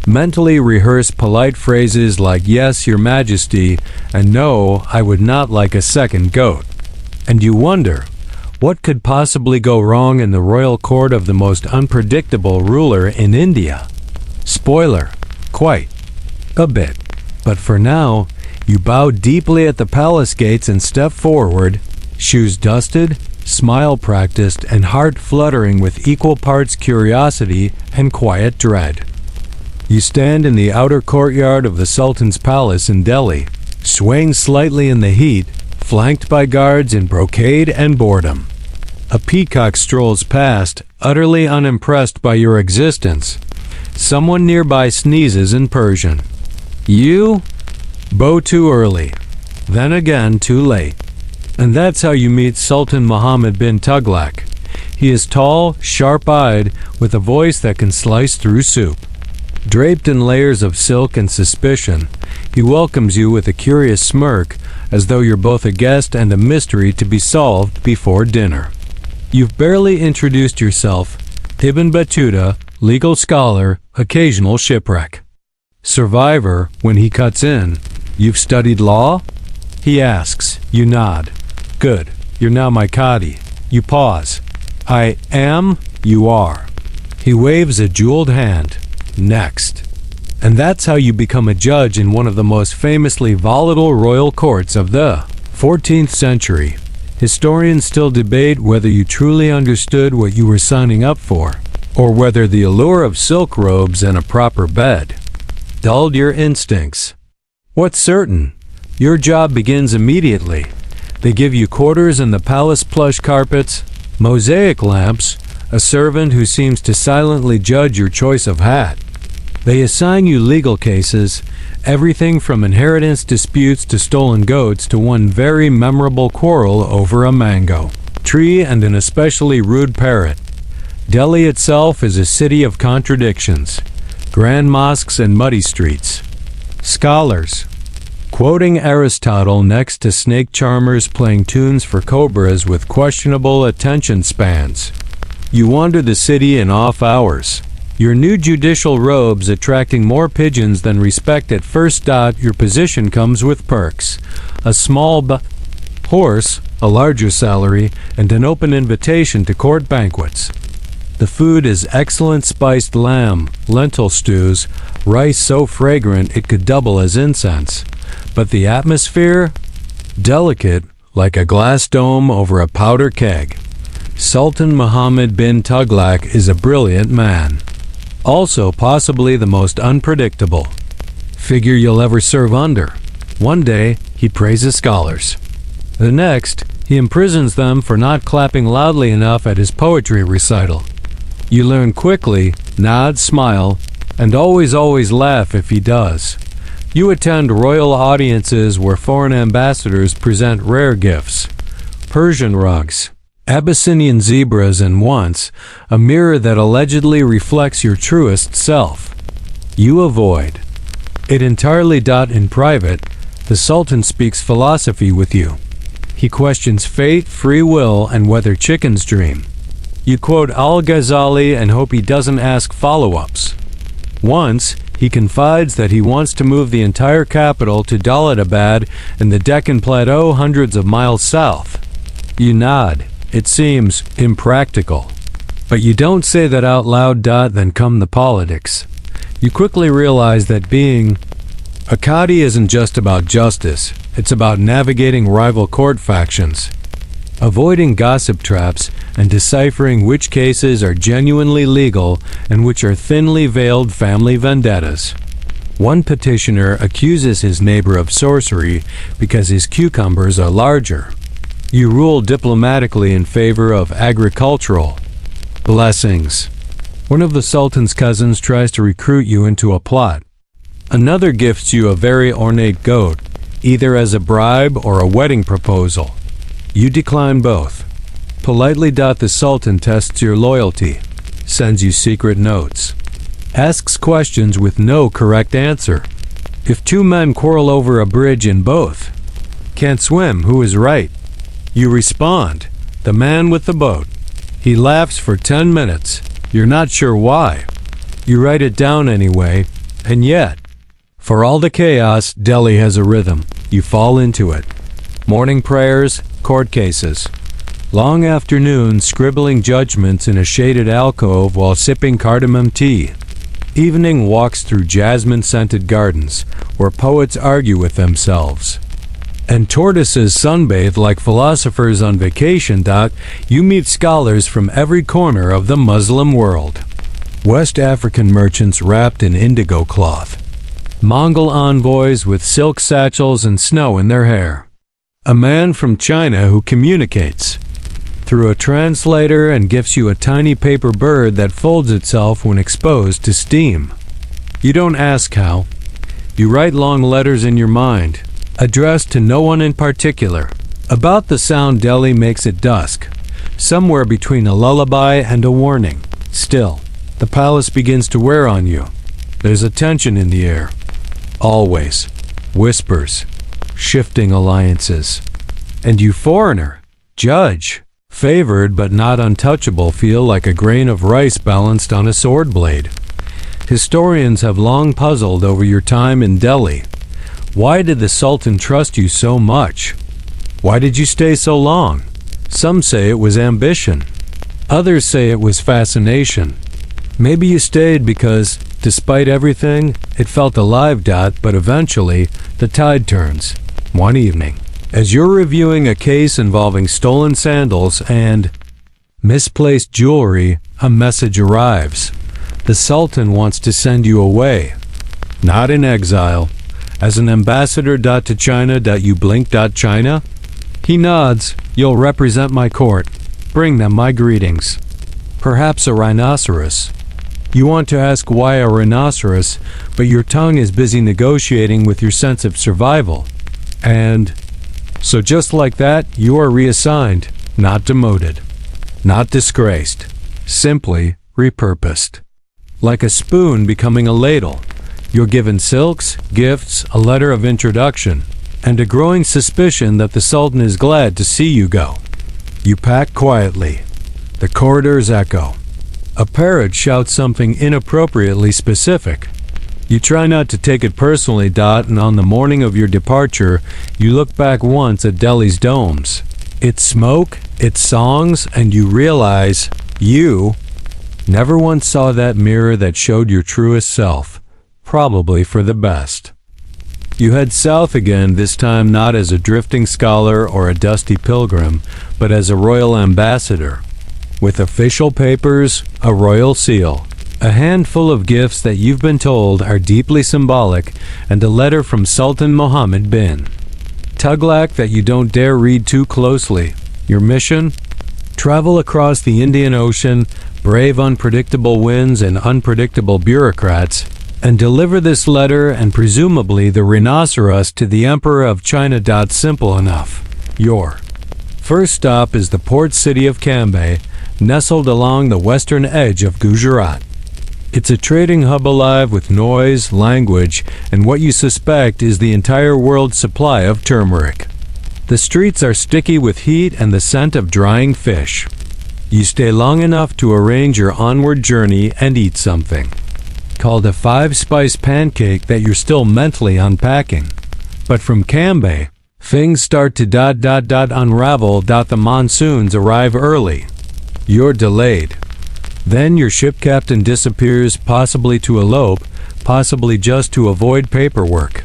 A: mentally rehearse polite phrases like "Yes, Your Majesty," and "No, I would not like a second goat." And you wonder, what could possibly go wrong in the royal court of the most unpredictable ruler in India? Spoiler, quite a bit. But for now, you bow deeply at the palace gates and step forward, shoes dusted, smile practiced, and heart fluttering with equal parts curiosity and quiet dread. You stand in the outer courtyard of the Sultan's palace in Delhi, swaying slightly in the heat, flanked by guards in brocade and boredom. A peacock strolls past, utterly unimpressed by your existence. Someone nearby sneezes in Persian. You bow too early, then again too late. And that's how you meet Sultan Muhammad bin Tughlaq. He is tall, sharp-eyed, with a voice that can slice through soup. Draped in layers of silk and suspicion, he welcomes you with a curious smirk, as though you're both a guest and a mystery to be solved before dinner. You've barely introduced yourself. Ibn Battuta, legal scholar, occasional shipwreck. Survivor, when he cuts in. You've studied law? He asks. You nod. Good. You're now my Qadi. You pause. I am. You are. He waves a jeweled hand. Next. And that's how you become a judge in one of the most famously volatile royal courts of the 14th century. Historians still debate whether you truly understood what you were signing up for, or whether the allure of silk robes and a proper bed dulled your instincts. What's certain, your job begins immediately. They give you quarters in the palace plush carpets, mosaic lamps, a servant who seems to silently judge your choice of hat. They assign you legal cases, everything from inheritance disputes to stolen goats to one very memorable quarrel over a mango. tree, and an especially rude parrot. Delhi itself is a city of contradictions, grand mosques and muddy streets. Scholars, quoting Aristotle next to snake charmers playing tunes for cobras with questionable attention spans. You wander the city in off hours, your new judicial robes attracting more pigeons than respect at first. Your position comes with perks, a small horse, a larger salary, and an open invitation to court banquets. The food is excellent spiced lamb, lentil stews, rice so fragrant it could double as incense. But the atmosphere? Delicate, like a glass dome over a powder keg. Sultan Muhammad bin Tughlaq is a brilliant man. Also possibly the most unpredictable. Figure you'll ever serve under. One day, he praises scholars. The next, he imprisons them for not clapping loudly enough at his poetry recital. You learn quickly, nod, smile, and always laugh if he does. You attend royal audiences where foreign ambassadors present rare gifts. Persian rugs, Abyssinian zebras, and once, a mirror that allegedly reflects your truest self. You avoid it entirely. In private, the Sultan speaks philosophy with you. He questions fate, free will, and whether chickens dream. You quote Al-Ghazali and hope he doesn't ask follow-ups. Once, he confides that he wants to move the entire capital to Daulatabad in the Deccan Plateau hundreds of miles south. You nod. It seems impractical. But you don't say that out loud. Then come the politics. You quickly realize that being a Qadi isn't just about justice. It's about navigating rival court factions, avoiding gossip traps, and deciphering which cases are genuinely legal and which are thinly veiled family vendettas. One petitioner accuses his neighbor of sorcery because his cucumbers are larger. You rule diplomatically in favor of agricultural blessings. One of the Sultan's cousins tries to recruit you into a plot. Another gifts you a very ornate goat, either as a bribe or a wedding proposal. You decline both. Politely. The Sultan tests your loyalty, sends you secret notes, asks questions with no correct answer. If two men quarrel over a bridge and both can't swim, who is right? You respond, the man with the boat. He laughs for 10 minutes. You're not sure why. You write it down anyway, and yet, for all the chaos, Delhi has a rhythm. You fall into it. Morning prayers, court cases. Long afternoons scribbling judgments in a shaded alcove while sipping cardamom tea. Evening walks through jasmine-scented gardens where poets argue with themselves. And tortoises sunbathe like philosophers on vacation. You meet scholars from every corner of the Muslim world. West African merchants wrapped in indigo cloth. Mongol envoys with silk satchels and snow in their hair. A man from China who communicates through a translator and gives you a tiny paper bird that folds itself when exposed to steam. You don't ask how. You write long letters in your mind, addressed to no one in particular. About the sound Delhi makes at dusk, somewhere between a lullaby and a warning. Still, the palace begins to wear on you. There's a tension in the air. Always. Whispers. Shifting alliances. And you foreigner, judge, favored but not untouchable, feel like a grain of rice balanced on a sword blade. Historians have long puzzled over your time in Delhi. Why did the Sultan trust you so much? Why did you stay so long? Some say it was ambition. Others say it was fascination. Maybe you stayed because, despite everything, it felt alive. But eventually, the tide turns. One evening, as you're reviewing a case involving stolen sandals and misplaced jewelry, a message arrives. The Sultan wants to send you away. Not in exile. As an ambassador. To China. You blink. China? He nods. You'll represent my court. Bring them my greetings. Perhaps a rhinoceros. You want to ask why a rhinoceros, but your tongue is busy negotiating with your sense of survival. And so just like that, you are reassigned. not demoted, not disgraced, simply repurposed. Like a spoon becoming a ladle, you're given silks, gifts, a letter of introduction, and a growing suspicion that the Sultan is glad to see you go. You pack quietly. The corridors echo. A parrot shouts something inappropriately specific. You try not to take it personally, and on the morning of your departure, you look back once at Delhi's domes, its smoke, its songs, and you realize you never once saw that mirror that showed your truest self, probably for the best. You head south again, this time not as a drifting scholar or a dusty pilgrim, but as a royal ambassador, with official papers, a royal seal, a handful of gifts that you've been told are deeply symbolic, and a letter from Sultan Mohammed bin Tughlaq that you don't dare read too closely. Your mission? Travel across the Indian Ocean, brave unpredictable winds and unpredictable bureaucrats, and deliver this letter and presumably the rhinoceros to the Emperor of China. Simple enough. Your first stop is the port city of Camel, nestled along the western edge of Gujarat. It's a trading hub alive with noise, language, and what you suspect is the entire world's supply of turmeric. The streets are sticky with heat and the scent of drying fish. You stay long enough to arrange your onward journey and eat something called a 5-spice pancake that you're still mentally unpacking. But from Camel, things start to unravel. The monsoons arrive early. You're delayed. Then your ship captain disappears, possibly to elope, possibly just to avoid paperwork.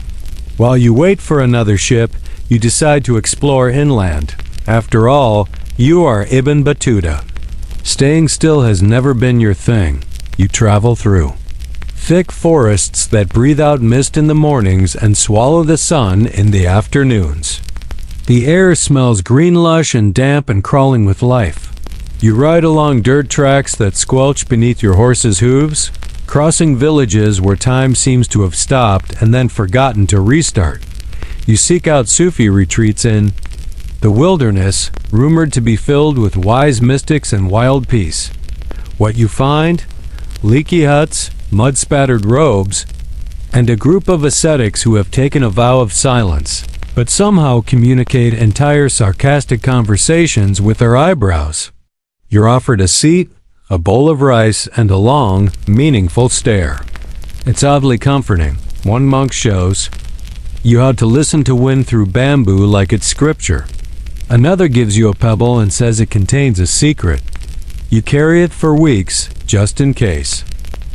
A: While you wait for another ship, you decide to explore inland. After all, you are Ibn Battuta. Staying still has never been your thing. You travel through thick forests that breathe out mist in the mornings and swallow the sun in the afternoons. The air smells green, lush, and damp and crawling with life. You ride along dirt tracks that squelch beneath your horse's hooves, crossing villages where time seems to have stopped and then forgotten to restart. You seek out Sufi retreats in the wilderness, rumored to be filled with wise mystics and wild peace. What you find? Leaky huts, mud-spattered robes, and a group of ascetics who have taken a vow of silence, but somehow communicate entire sarcastic conversations with their eyebrows. You're offered a seat, a bowl of rice, and a long, meaningful stare. It's oddly comforting. One monk shows you how to listen to wind through bamboo like it's scripture. Another gives you a pebble and says it contains a secret. You carry it for weeks, just in case.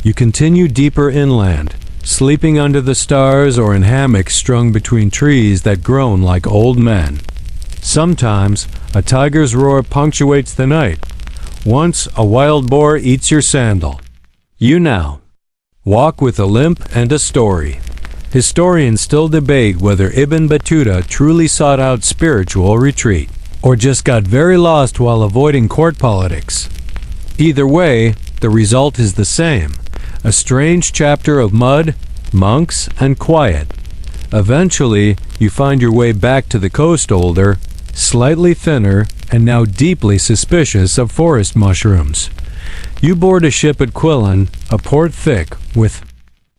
A: You continue deeper inland, sleeping under the stars or in hammocks strung between trees that groan like old men. Sometimes, a tiger's roar punctuates the night. Once, a wild boar eats your sandal. You now walk with a limp and a story. Historians still debate whether Ibn Battuta truly sought out spiritual retreat, or just got very lost while avoiding court politics. Either way, the result is the same. A strange chapter of mud, monks, and quiet. Eventually, you find your way back to the coast, older, slightly thinner, and now deeply suspicious of forest mushrooms. You board a ship at Quillan, a port thick with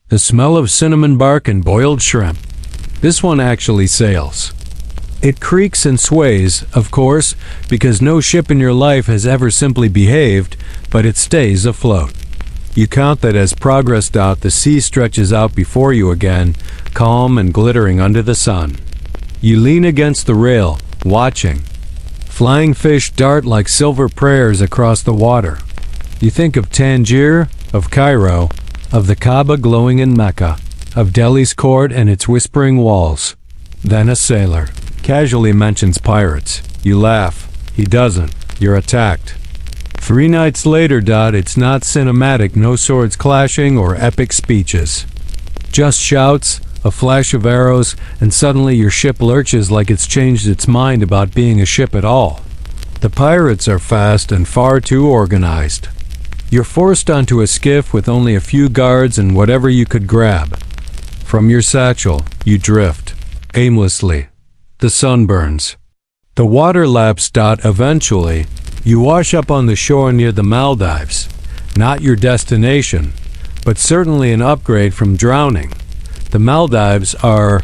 A: the smell of cinnamon bark and boiled shrimp. This one actually sails. It creaks and sways, of course, because no ship in your life has ever simply behaved, but it stays afloat. You count that as progress. The sea stretches out before you again, calm and glittering under the sun. You lean against the rail, watching. Flying fish dart like silver prayers across the water. You think of Tangier, of Cairo, of the Kaaba glowing in Mecca, of Delhi's court and its whispering walls. Then a sailor casually mentions pirates. You laugh. He doesn't. You're attacked. 3 nights later, it's not cinematic, no swords clashing or epic speeches. Just shouts, a flash of arrows, and suddenly your ship lurches like it's changed its mind about being a ship at all. The pirates are fast and far too organized. You're forced onto a skiff with only a few guards and whatever you could grab. From your satchel, you drift, aimlessly. The sun burns. The water laps. Eventually, you wash up on the shore near the Maldives. Not your destination, but certainly an upgrade from drowning. The Maldives are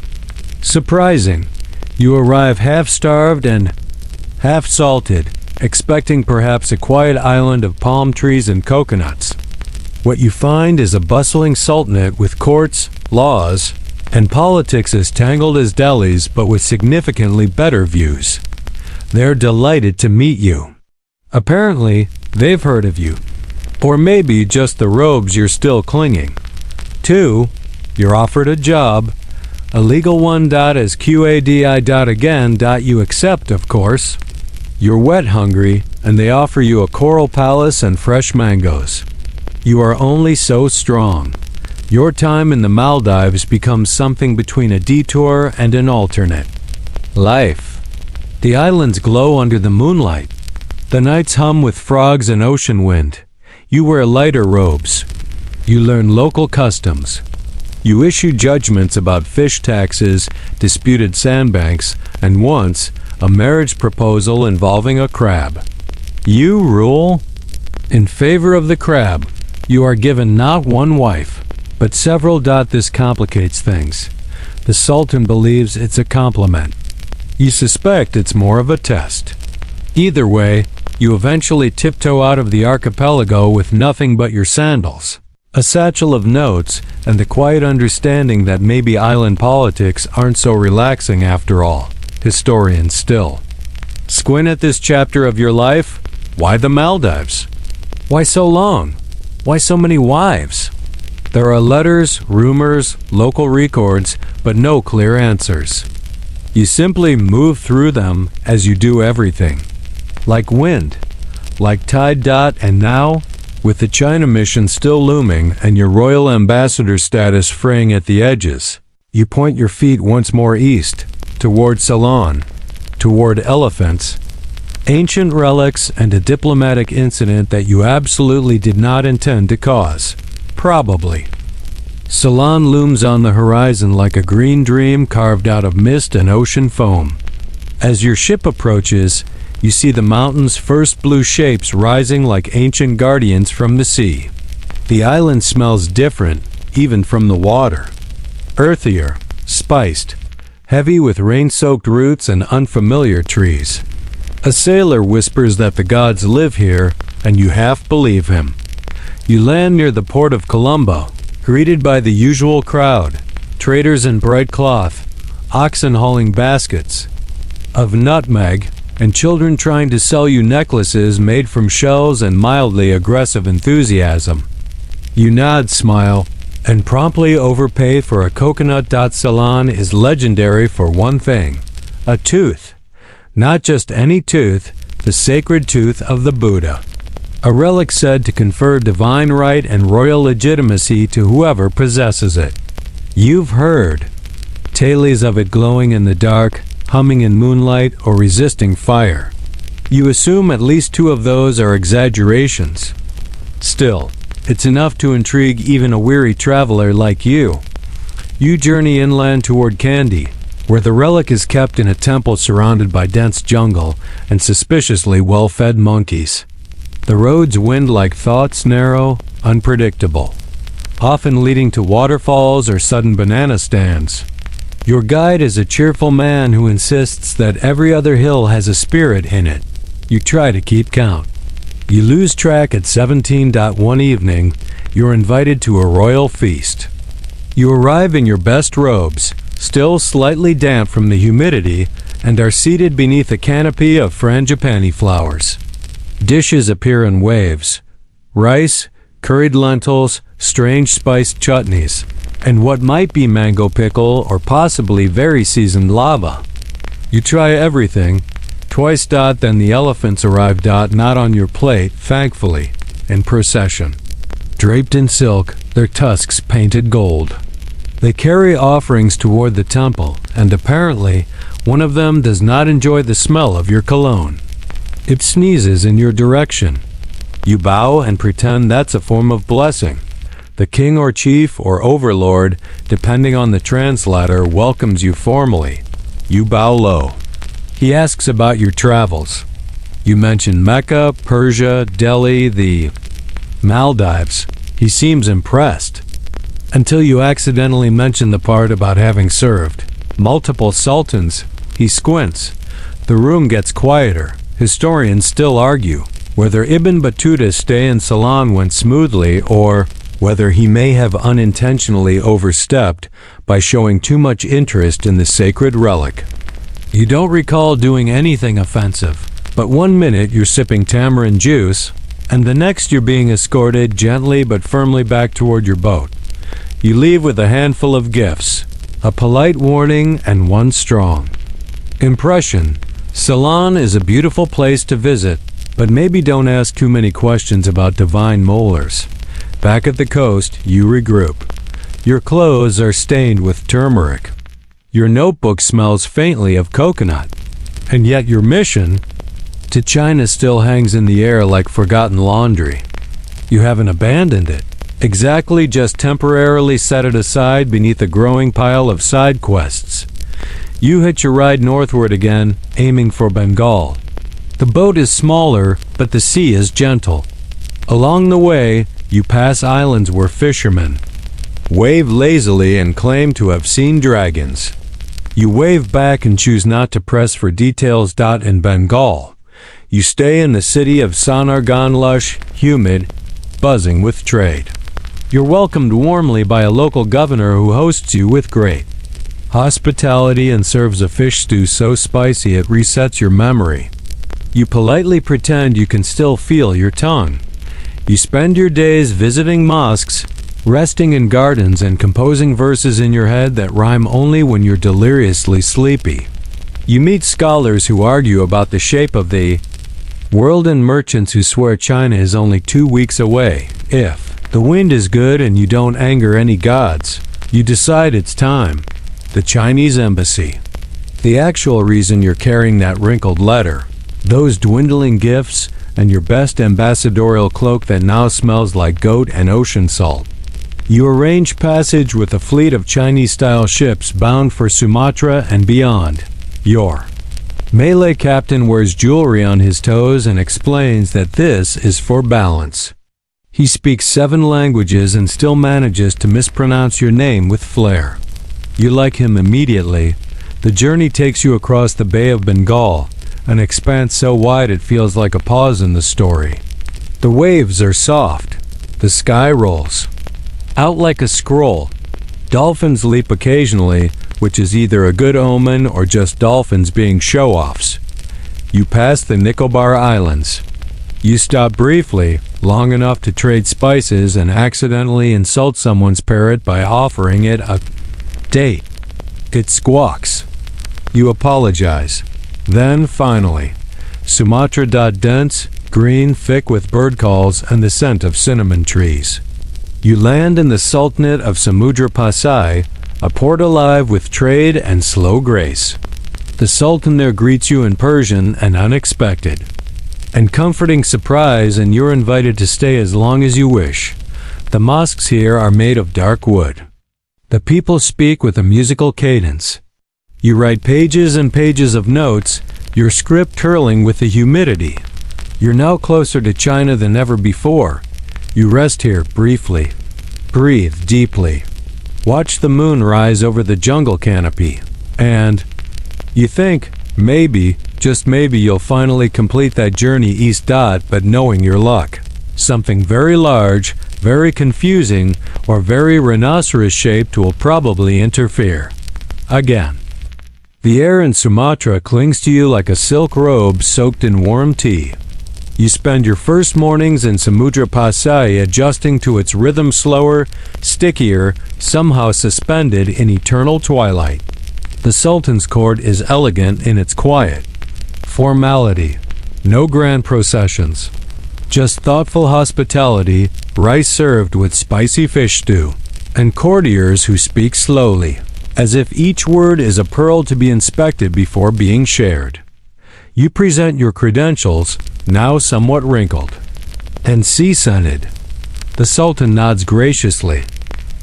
A: surprising. You arrive half-starved and half-salted, expecting perhaps a quiet island of palm trees and coconuts. What you find is a bustling sultanate with courts, laws, and politics as tangled as Delhi's, but with significantly better views. They're delighted to meet you. Apparently, they've heard of you. Or maybe just the robes you're still clinging. 2. You're offered a job. A legal one. As QADI. Again. You accept, of course. You're wet hungry, and they offer you a coral palace and fresh mangoes. You are only so strong. Your time in the Maldives becomes something between a detour and an alternate. Life. The islands glow under the moonlight. The nights hum with frogs and ocean wind. You wear lighter robes. You learn local customs. You issue judgments about fish taxes, disputed sandbanks, and once, a marriage proposal involving a crab. You rule in favor of the crab. You are given not one wife, but several. This complicates things. The Sultan believes it's a compliment. You suspect it's more of a test. Either way, you eventually tiptoe out of the archipelago with nothing but your sandals, a satchel of notes, and the quiet understanding that maybe island politics aren't so relaxing after all. Historian still. Squint at this chapter of your life. Why the Maldives? Why so long? Why so many wives? There are letters, rumors, local records, but no clear answers. You simply move through them as you do everything. Like wind, like tide. And now, with the China mission still looming and your royal ambassador status fraying at the edges, you point your feet once more east, toward Ceylon, toward elephants, ancient relics, and a diplomatic incident that you absolutely did not intend to cause. Probably. Ceylon looms on the horizon like a green dream carved out of mist and ocean foam. As your ship approaches, you see the mountain's first blue shapes rising like ancient guardians from the sea. The island smells different, even from the water. Earthier, spiced, heavy with rain-soaked roots and unfamiliar trees. A sailor whispers that the gods live here, and you half believe him. You land near the port of Colombo, greeted by the usual crowd, traders in bright cloth, oxen hauling baskets of nutmeg, and children trying to sell you necklaces made from shells and mildly aggressive enthusiasm. You nod, smile, and promptly overpay for a coconut. Ceylon is legendary for one thing: a tooth. Not just any tooth, the sacred tooth of the Buddha. A relic said to confer divine right and royal legitimacy to whoever possesses it. You've heard tales of it glowing in the dark, humming in moonlight, or resisting fire. You assume at least 2 of those are exaggerations. Still, it's enough to intrigue even a weary traveler like you. You journey inland toward Kandy, where the relic is kept in a temple surrounded by dense jungle and suspiciously well-fed monkeys. The roads wind like thoughts, narrow, unpredictable, often leading to waterfalls or sudden banana stands. Your guide is a cheerful man who insists that every other hill has a spirit in it. You try to keep count. You lose track at 17. One evening, you're invited to a royal feast. You arrive in your best robes, still slightly damp from the humidity, and are seated beneath a canopy of frangipani flowers. Dishes appear in waves: rice, curried lentils, strange spiced chutneys, and what might be mango pickle or possibly very seasoned lava. You try everything. Twice. Then the elephants arrive. Not on your plate, thankfully, in procession. Draped in silk, their tusks painted gold. They carry offerings toward the temple, and apparently, one of them does not enjoy the smell of your cologne. It sneezes in your direction. You bow and pretend that's a form of blessing. The king or chief or overlord, depending on the translator, welcomes you formally. You bow low. He asks about your travels. You mention Mecca, Persia, Delhi, the Maldives. He seems impressed. Until you accidentally mention the part about having served multiple sultans. He squints. The room gets quieter. Historians still argue whether Ibn Battuta's stay in Ceylon went smoothly or whether he may have unintentionally overstepped by showing too much interest in the sacred relic. You don't recall doing anything offensive, but one minute you're sipping tamarind juice, and the next you're being escorted gently but firmly back toward your boat. You leave with a handful of gifts, a polite warning, and one strong impression. Ceylon is a beautiful place to visit, but maybe don't ask too many questions about divine molars. Back at the coast, you regroup. Your clothes are stained with turmeric. Your notebook smells faintly of coconut. And yet your mission to China still hangs in the air like forgotten laundry. You haven't abandoned it. Exactly, just temporarily set it aside beneath a growing pile of side quests. You hitch a ride northward again, aiming for Bengal. The boat is smaller, but the sea is gentle. Along the way, you pass islands where fishermen wave lazily and claim to have seen dragons. You wave back and choose not to press for details. In Bengal, you stay in the city of Sonargaon, lush, humid, buzzing with trade. You're welcomed warmly by a local governor who hosts you with great hospitality and serves a fish stew so spicy it resets your memory. You politely pretend you can still feel your tongue. You spend your days visiting mosques, resting in gardens, and composing verses in your head that rhyme only when you're deliriously sleepy. You meet scholars who argue about the shape of the world and merchants who swear China is only 2 weeks away. If the wind is good and you don't anger any gods, you decide it's time. The Chinese embassy. The actual reason you're carrying that wrinkled letter, those dwindling gifts, and your best ambassadorial cloak that now smells like goat and ocean salt. You arrange passage with a fleet of Chinese-style ships bound for Sumatra and beyond. Your Malay captain wears jewelry on his toes and explains that this is for balance. He speaks 7 languages and still manages to mispronounce your name with flair. You like him immediately. The journey takes you across the Bay of Bengal, an expanse so wide it feels like a pause in the story. The waves are soft. The sky rolls out like a scroll. Dolphins leap occasionally, which is either a good omen or just dolphins being show-offs. You pass the Nicobar Islands. You stop briefly, long enough to trade spices and accidentally insult someone's parrot by offering it a date. It squawks. You apologize. Then, finally, Sumatra. Dense, green, thick with bird calls and the scent of cinnamon trees. You land in the Sultanate of Samudra Pasai, a port alive with trade and slow grace. The Sultan there greets you in Persian, an unexpected and comforting surprise, and you're invited to stay as long as you wish. The mosques here are made of dark wood. The people speak with a musical cadence. You write pages and pages of notes, your script hurling with the humidity. You're now closer to China than ever before. You rest here briefly. Breathe deeply. Watch the moon rise over the jungle canopy. And you think, maybe, just maybe you'll finally complete that journey east. But knowing your luck, something very large, very confusing, or very rhinoceros-shaped will probably interfere. Again. The air in Sumatra clings to you like a silk robe soaked in warm tea. You spend your first mornings in Samudra Pasai adjusting to its rhythm, slower, stickier, somehow suspended in eternal twilight. The Sultan's court is elegant in its quiet formality. No grand processions. Just thoughtful hospitality, rice served with spicy fish stew, and courtiers who speak slowly, as if each word is a pearl to be inspected before being shared. You present your credentials, now somewhat wrinkled and sea-scented. The Sultan nods graciously.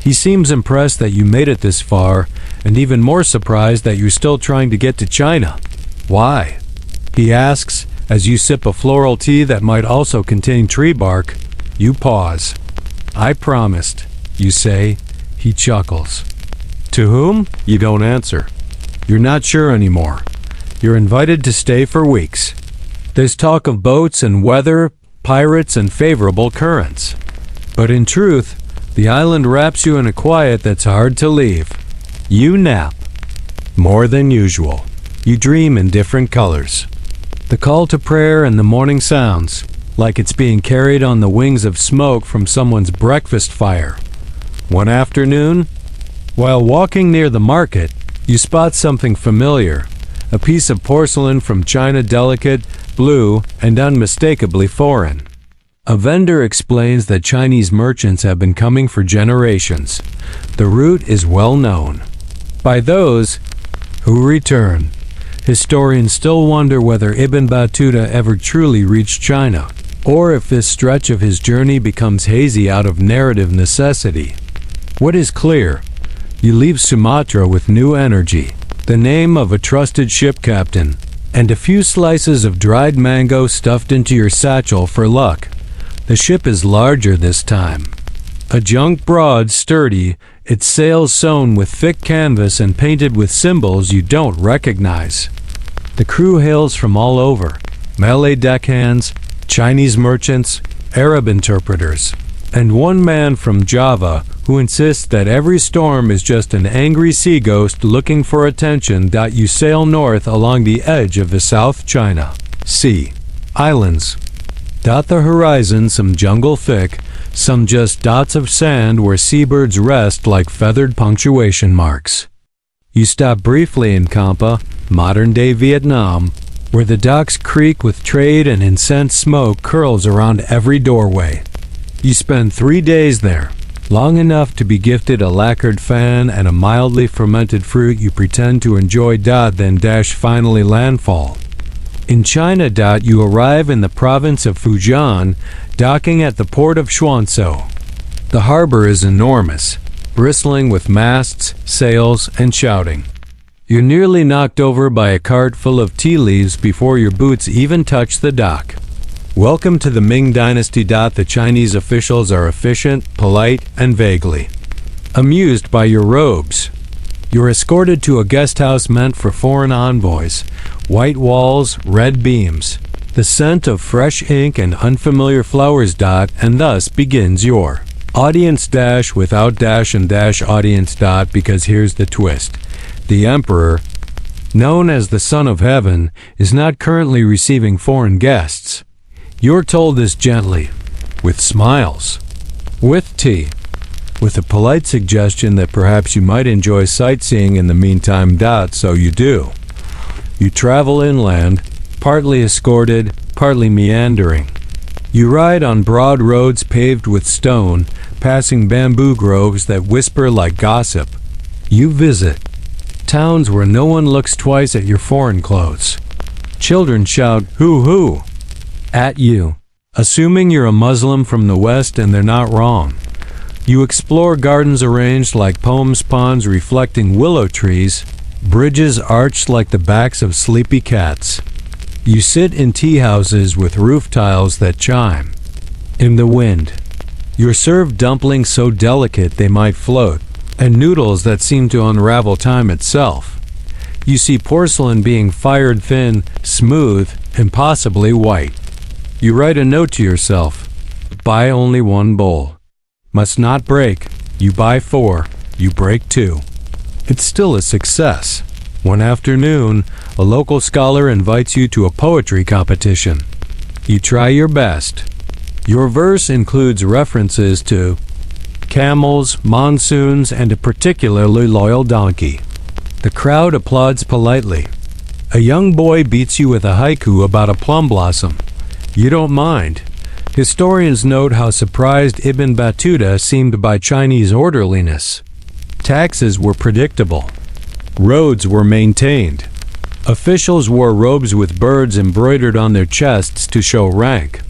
A: He seems impressed that you made it this far, and even more surprised that you're still trying to get to China. Why? He asks as you sip a floral tea that might also contain tree bark. You pause. I promised, you say. He chuckles. To whom? You don't answer. You're not sure anymore. You're invited to stay for weeks. There's talk of boats and weather, pirates and favorable currents. But in truth, the island wraps you in a quiet that's hard to leave. You nap. More than usual. You dream in different colors. The call to prayer in the morning sounds like it's being carried on the wings of smoke from someone's breakfast fire. One afternoon, while walking near the market, you spot something familiar, a piece of porcelain from China, delicate, blue, and unmistakably foreign. A vendor explains that Chinese merchants have been coming for generations. The route is well known. By those who return, historians still wonder whether Ibn Battuta ever truly reached China, or if this stretch of his journey becomes hazy out of narrative necessity. What is clear? You leave Sumatra with new energy, the name of a trusted ship captain, and a few slices of dried mango stuffed into your satchel for luck. The ship is larger this time. A junk broad, sturdy, its sails sewn with thick canvas and painted with symbols you don't recognize. The crew hails from all over: Malay deckhands, Chinese merchants, Arab interpreters, and one man from Java who insists that every storm is just an angry sea ghost looking for attention. You sail north along the edge of the South China Sea. Islands dot the horizon, some jungle thick, some just dots of sand where seabirds rest like feathered punctuation marks. You stop briefly in Campa, modern-day Vietnam, where the docks creak with trade and incense smoke curls around every doorway. You spend 3 days there, long enough to be gifted a lacquered fan and a mildly fermented fruit you pretend to enjoy. Then finally landfall. In China. You arrive in the province of Fujian, docking at the port of Xuanzhou. The harbor is enormous, bristling with masts, sails, and shouting. You're nearly knocked over by a cart full of tea leaves before your boots even touch the dock. Welcome to the Ming Dynasty. The Chinese officials are efficient, polite, and vaguely amused by your robes. You're escorted to a guest house meant for foreign envoys. White walls, red beams, the scent of fresh ink and unfamiliar flowers. And thus begins your audience without and audience. Because here's the twist. The emperor, known as the Son of Heaven, is not currently receiving foreign guests. You're told this gently, with smiles, with tea, with a polite suggestion that perhaps you might enjoy sightseeing in the meantime. So you do. You travel inland, partly escorted, partly meandering. You ride on broad roads paved with stone, passing bamboo groves that whisper like gossip. You visit towns where no one looks twice at your foreign clothes. Children shout hoo-hoo at you, assuming you're a Muslim from the West, and they're not wrong. You explore gardens arranged like poems, ponds reflecting willow trees, bridges arched like the backs of sleepy cats. You sit in tea houses with roof tiles that chime in the wind. You're served dumplings so delicate they might float, and noodles that seem to unravel time itself. You see porcelain being fired thin, smooth, impossibly white. You write a note to yourself. Buy only one bowl. Must not break. You buy 4. You break 2. It's still a success. One afternoon, a local scholar invites you to a poetry competition. You try your best. Your verse includes references to camels, monsoons, and a particularly loyal donkey. The crowd applauds politely. A young boy beats you with a haiku about a plum blossom. You don't mind. Historians note how surprised Ibn Battuta seemed by Chinese orderliness. Taxes were predictable. Roads were maintained. Officials wore robes with birds embroidered on their chests to show rank.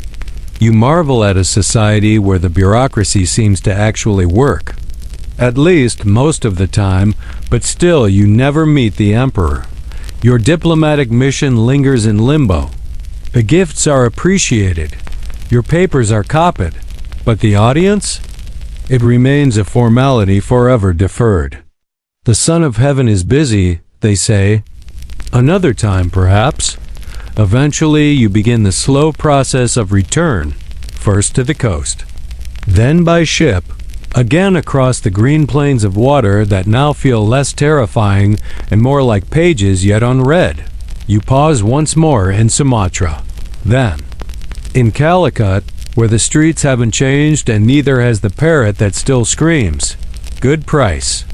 A: You marvel at a society where the bureaucracy seems to actually work. At least most of the time, but still you never meet the emperor. Your diplomatic mission lingers in limbo. The gifts are appreciated. Your papers are copied. But the audience? It remains a formality forever deferred. The Son of Heaven is busy, they say. Another time, perhaps. Eventually, you begin the slow process of return, first to the coast, then by ship, again across the green plains of water that now feel less terrifying and more like pages yet unread. You pause once more in Sumatra. Then, in Calicut, where the streets haven't changed and neither has the parrot that still screams, good price.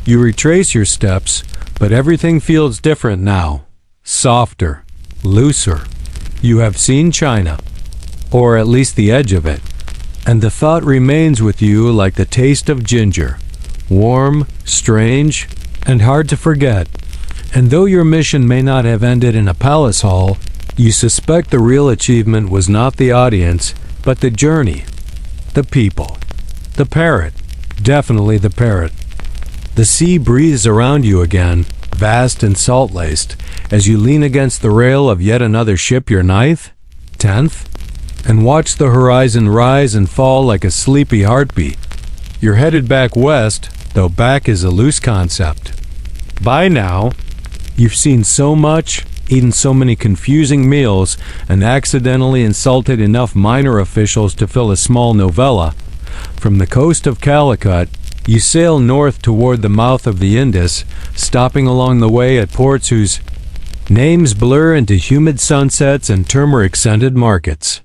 A: You retrace your steps, but everything feels different now. Softer, looser. You have seen China, or at least the edge of it, and the thought remains with you like the taste of ginger, warm, strange, and hard to forget. And though your mission may not have ended in a palace hall, you suspect the real achievement was not the audience, but the journey, the people, the parrot, definitely the parrot. The sea breathes around you again, vast and salt-laced, as you lean against the rail of yet another ship, your 9th, 10th, and watch the horizon rise and fall like a sleepy heartbeat. You're headed back west, though back is a loose concept. By now, you've seen so much, eaten so many confusing meals, and accidentally insulted enough minor officials to fill a small novella. From the coast of Calicut, you sail north toward the mouth of the Indus, stopping along the way at ports whose names blur into humid sunsets and turmeric-scented markets.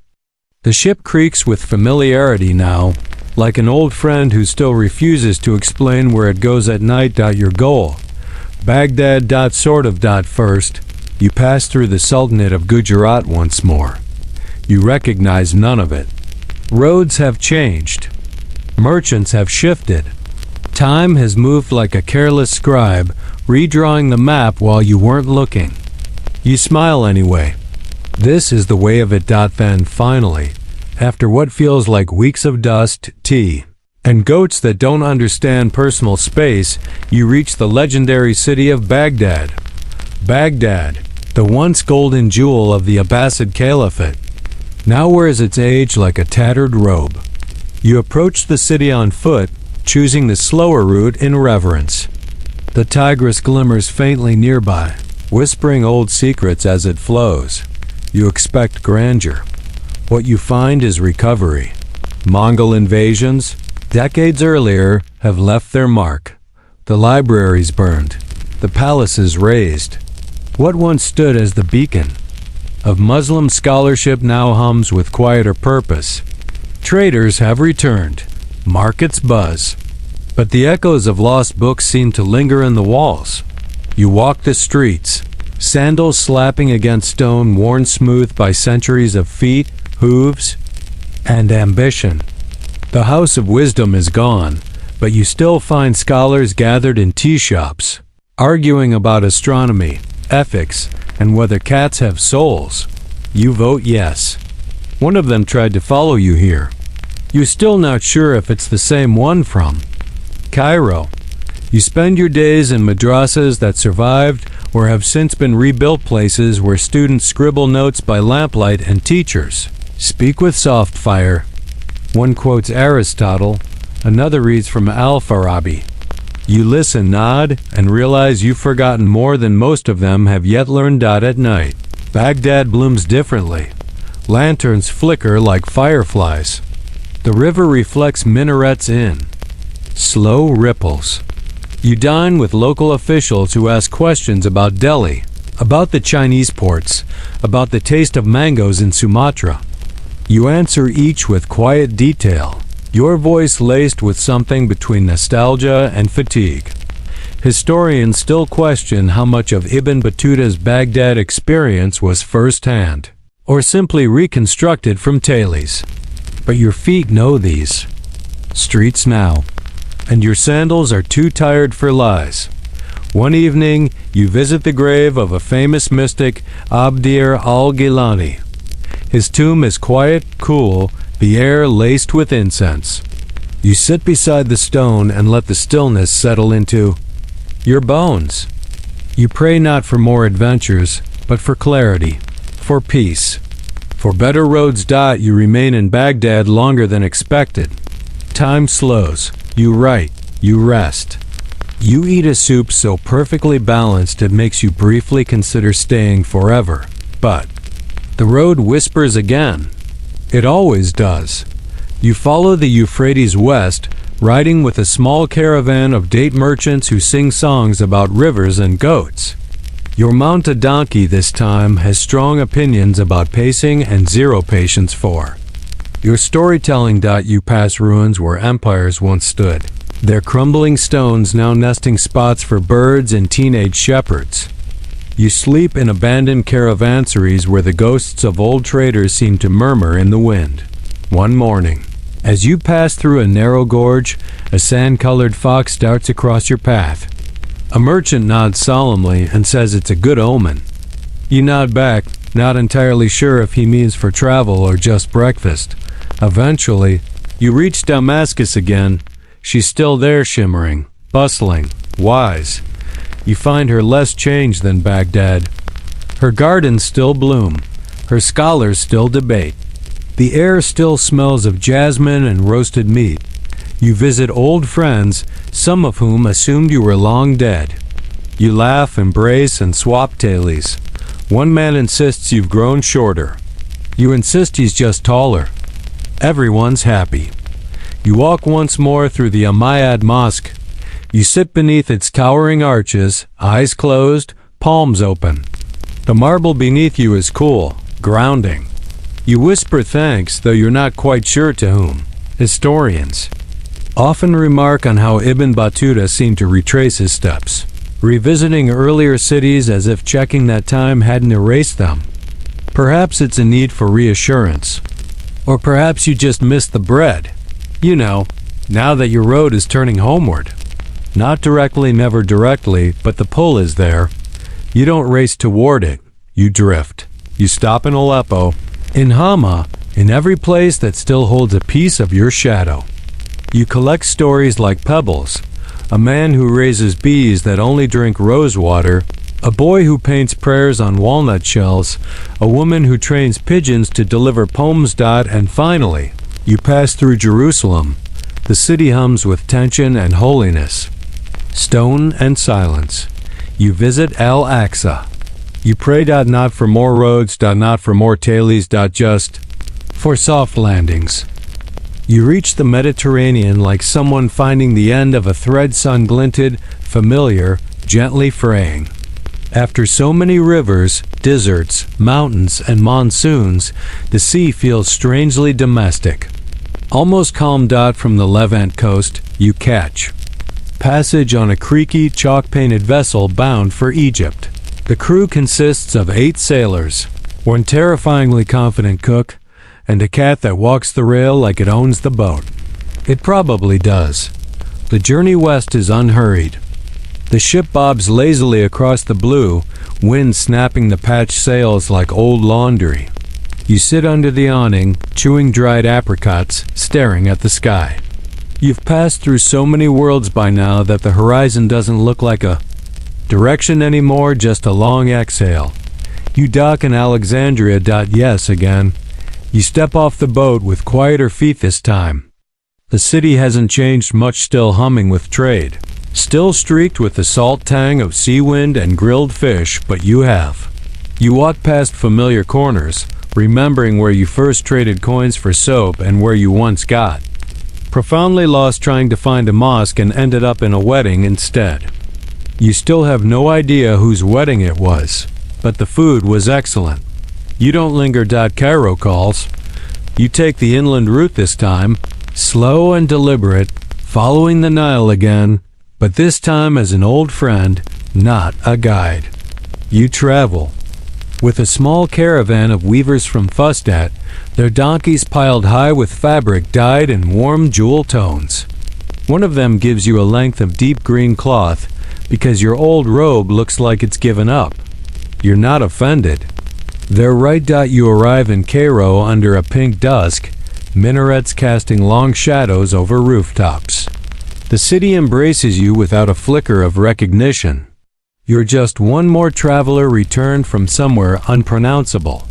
A: The ship creaks with familiarity now, like an old friend who still refuses to explain where it goes at night. Your goal, Baghdad. First, you pass through the Sultanate of Gujarat once more. You recognize none of it. Roads have changed. Merchants have shifted. Time has moved like a careless scribe, redrawing the map while you weren't looking. You smile anyway. This is the way of it. Then, finally, after what feels like weeks of dust, tea, and goats that don't understand personal space, you reach the legendary city of Baghdad. Baghdad, the once golden jewel of the Abbasid Caliphate, now wears its age like a tattered robe. You approach the city on foot, choosing the slower route in reverence. The Tigris glimmers faintly nearby, whispering old secrets as it flows. You expect grandeur. What you find is recovery. Mongol invasions, decades earlier, have left their mark. The libraries burned, the palaces razed. What once stood as the beacon of Muslim scholarship now hums with quieter purpose. Traders have returned. Markets buzz. But the echoes of lost books seem to linger in the walls. You walk the streets, sandals slapping against stone worn smooth by centuries of feet, hooves, and ambition. The house of wisdom is gone, but you still find scholars gathered in tea shops, arguing about astronomy, ethics, and whether cats have souls. You vote yes. One of them tried to follow you here. You're still not sure if it's the same one from Cairo. You spend your days in madrasas that survived or have since been rebuilt, places where students scribble notes by lamplight and teachers speak with soft fire. One quotes Aristotle, another reads from Al-Farabi. You listen, nod, and realize you've forgotten more than most of them have yet learned. At night, Baghdad blooms differently. Lanterns flicker like fireflies. The river reflects minarets in slow ripples. You dine with local officials who ask questions about Delhi, about the Chinese ports, about the taste of mangoes in Sumatra. You answer each with quiet detail, your voice laced with something between nostalgia and fatigue. Historians still question how much of Ibn Battuta's Baghdad experience was first-hand, or simply reconstructed from tailies. But your feet know these streets now, and your sandals are too tired for lies. One evening, you visit the grave of a famous mystic, Abdir al-Gilani. His tomb is quiet, cool, the air laced with incense. You sit beside the stone and let the stillness settle into your bones. You pray not for more adventures, but for clarity, for peace. For better roads. You remain in Baghdad longer than expected. Time slows. You write. You rest. You eat a soup so perfectly balanced it makes you briefly consider staying forever. But the road whispers again. It always does. You follow the Euphrates west, riding with a small caravan of date merchants who sing songs about rivers and goats. Your mount, a donkey this time, has strong opinions about pacing and zero patience for your storytelling. You pass ruins where empires once stood, their crumbling stones now nesting spots for birds and teenage shepherds. You sleep in abandoned caravansaries where the ghosts of old traders seem to murmur in the wind. One morning, as you pass through a narrow gorge, a sand-colored fox darts across your path. A merchant nods solemnly and says it's a good omen. You nod back, not entirely sure if he means for travel or just breakfast. Eventually, you reach Damascus again. She's still there, shimmering, bustling, wise. You find her less changed than Baghdad. Her gardens still bloom. Her scholars still debate. The air still smells of jasmine and roasted meat. You visit old friends, some of whom assumed you were long dead. You laugh, embrace, and swap tailies. One man insists you've grown shorter. You insist he's just taller. Everyone's happy. You walk once more through the Umayyad Mosque. You sit beneath its towering arches, eyes closed, palms open. The marble beneath you is cool, grounding. You whisper thanks, though you're not quite sure to whom. Historians often remark on how Ibn Battuta seemed to retrace his steps, revisiting earlier cities as if checking that time hadn't erased them. Perhaps it's a need for reassurance. Or perhaps you just missed the bread. You know, now that your road is turning homeward. Not directly, never directly, but the pull is there. You don't race toward it. You drift. You stop in Aleppo, in Hama, in every place that still holds a piece of your shadow. You collect stories like pebbles, a man who raises bees that only drink rose water, a boy who paints prayers on walnut shells, a woman who trains pigeons to deliver poems. And finally, you pass through Jerusalem. The city hums with tension and holiness, stone and silence. You visit Al-Aqsa. You pray. Not for more roads. Not for more tailies. Just for soft landings. You reach the Mediterranean like someone finding the end of a thread, sun-glinted, familiar, gently fraying. After so many rivers, deserts, mountains, and monsoons, the sea feels strangely domestic. Almost calm. From the Levant coast, you catch passage on a creaky, chalk-painted vessel bound for Egypt. The crew consists of 8 sailors, one terrifyingly confident cook, and a cat that walks the rail like it owns the boat. It probably does. The journey west is unhurried. The ship bobs lazily across the blue, wind snapping the patched sails like old laundry. You sit under the awning, chewing dried apricots, staring at the sky. You've passed through so many worlds by now that the horizon doesn't look like a direction anymore, just a long exhale. You dock in Alexandria. Yes, again. You step off the boat with quieter feet this time. The city hasn't changed much, still humming with trade, still streaked with the salt tang of sea wind and grilled fish, but you have. You walk past familiar corners, remembering where you first traded coins for soap and where you once got profoundly lost trying to find a mosque and ended up in a wedding instead. You still have no idea whose wedding it was, but the food was excellent. You don't linger. Cairo calls. You take the inland route this time, slow and deliberate, following the Nile again, but this time as an old friend, not a guide. You travel. With a small caravan of weavers from Fustat, their donkeys piled high with fabric dyed in warm jewel tones. One of them gives you a length of deep green cloth because your old robe looks like it's given up. You're not offended. They're right. You arrive in Cairo under a pink dusk, minarets casting long shadows over rooftops. The city embraces you without a flicker of recognition. You're just one more traveler returned from somewhere unpronounceable.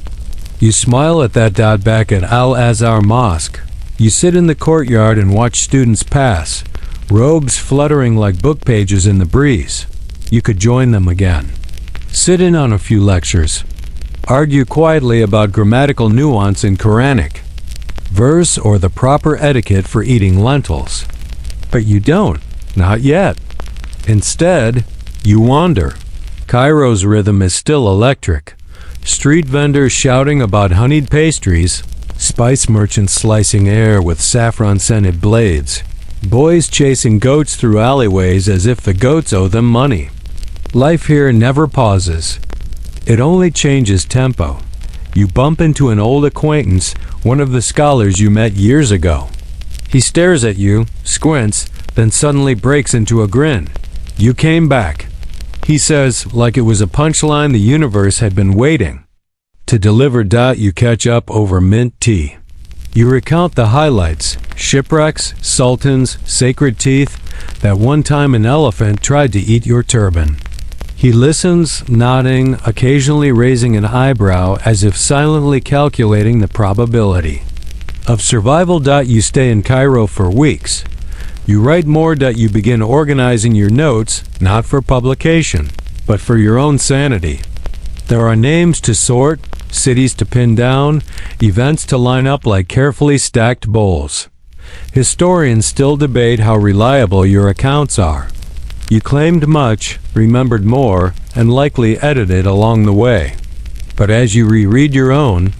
A: You smile at that dot back at Al-Azhar Mosque. You sit in the courtyard and watch students pass, robes fluttering like book pages in the breeze. You could join them again. Sit in on a few lectures. Argue quietly about grammatical nuance in Quranic verse or the proper etiquette for eating lentils. But you don't. Not yet. Instead, you wander. Cairo's rhythm is still electric. Street vendors shouting about honeyed pastries, spice merchants slicing air with saffron-scented blades, boys chasing goats through alleyways as if the goats owe them money. Life here never pauses. It only changes tempo. You bump into an old acquaintance, one of the scholars you met years ago. He stares at you, squints, then suddenly breaks into a grin. You came back. He says, like it was a punchline the universe had been waiting to deliver. You catch up over mint tea. You recount the highlights, shipwrecks, sultans, sacred teeth, that one time an elephant tried to eat your turban. He listens, nodding, occasionally raising an eyebrow as if silently calculating the probability of survival. You stay in Cairo for weeks. You write more. You begin organizing your notes, not for publication, but for your own sanity. There are names to sort, cities to pin down, events to line up like carefully stacked bowls. Historians still debate how reliable your accounts are. You claimed much, remembered more, and likely edited along the way. But as you reread your own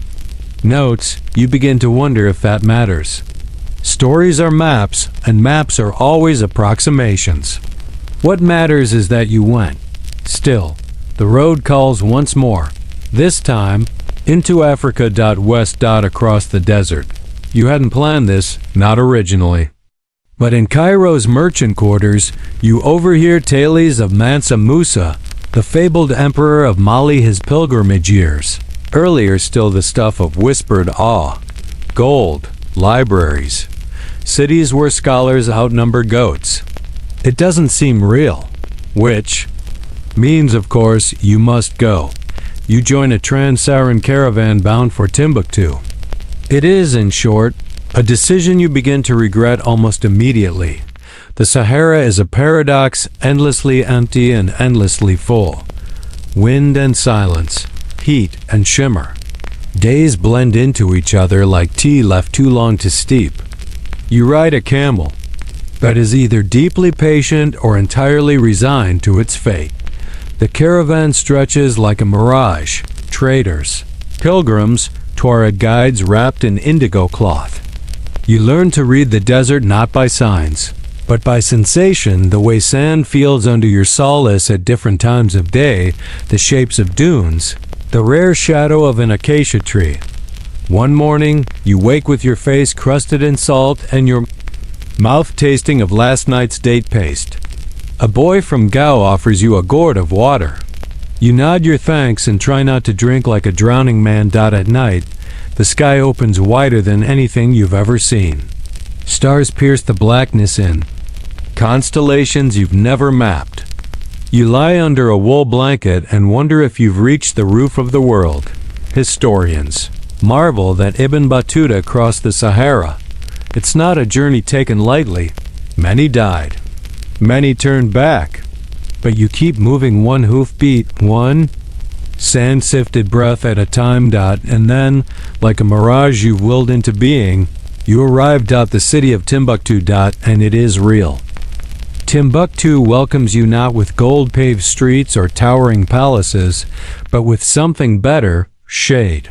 A: notes, you begin to wonder if that matters. Stories are maps, and maps are always approximations. What matters is that you went. Still, the road calls once more. This time, into Africa. West. Across the desert. You hadn't planned this, not originally. But in Cairo's merchant quarters, you overhear tales of Mansa Musa, the fabled emperor of Mali, his pilgrimage years. Earlier still the stuff of whispered awe. Gold, libraries, cities where scholars outnumber goats. It doesn't seem real, which means, of course, you must go. You join a trans-Saharan caravan bound for Timbuktu. It is, in short, a decision you begin to regret almost immediately. The Sahara is a paradox, endlessly empty and endlessly full. Wind and silence, heat and shimmer. Days blend into each other like tea left too long to steep. You ride a camel that is either deeply patient or entirely resigned to its fate. The caravan stretches like a mirage. Traders, pilgrims, Tuareg guides wrapped in indigo cloth. You learn to read the desert not by signs, but by sensation, the way sand feels under your solace at different times of day, the shapes of dunes, the rare shadow of an acacia tree. One morning, you wake with your face crusted in salt and your mouth tasting of last night's date paste. A boy from Gao offers you a gourd of water. You nod your thanks and try not to drink like a drowning man. At night, the sky opens wider than anything you've ever seen. Stars pierce the blackness in constellations you've never mapped. You lie under a wool blanket and wonder if you've reached the roof of the world. Historians marvel that Ibn Battuta crossed the Sahara. It's not a journey taken lightly. Many died. Many turned back. But you keep moving, one hoofbeat, one sand-sifted breath at a time. And then, like a mirage you've willed into being, you arrived at the city of Timbuktu. And it is real. Timbuktu welcomes you not with gold-paved streets or towering palaces, but with something better, shade.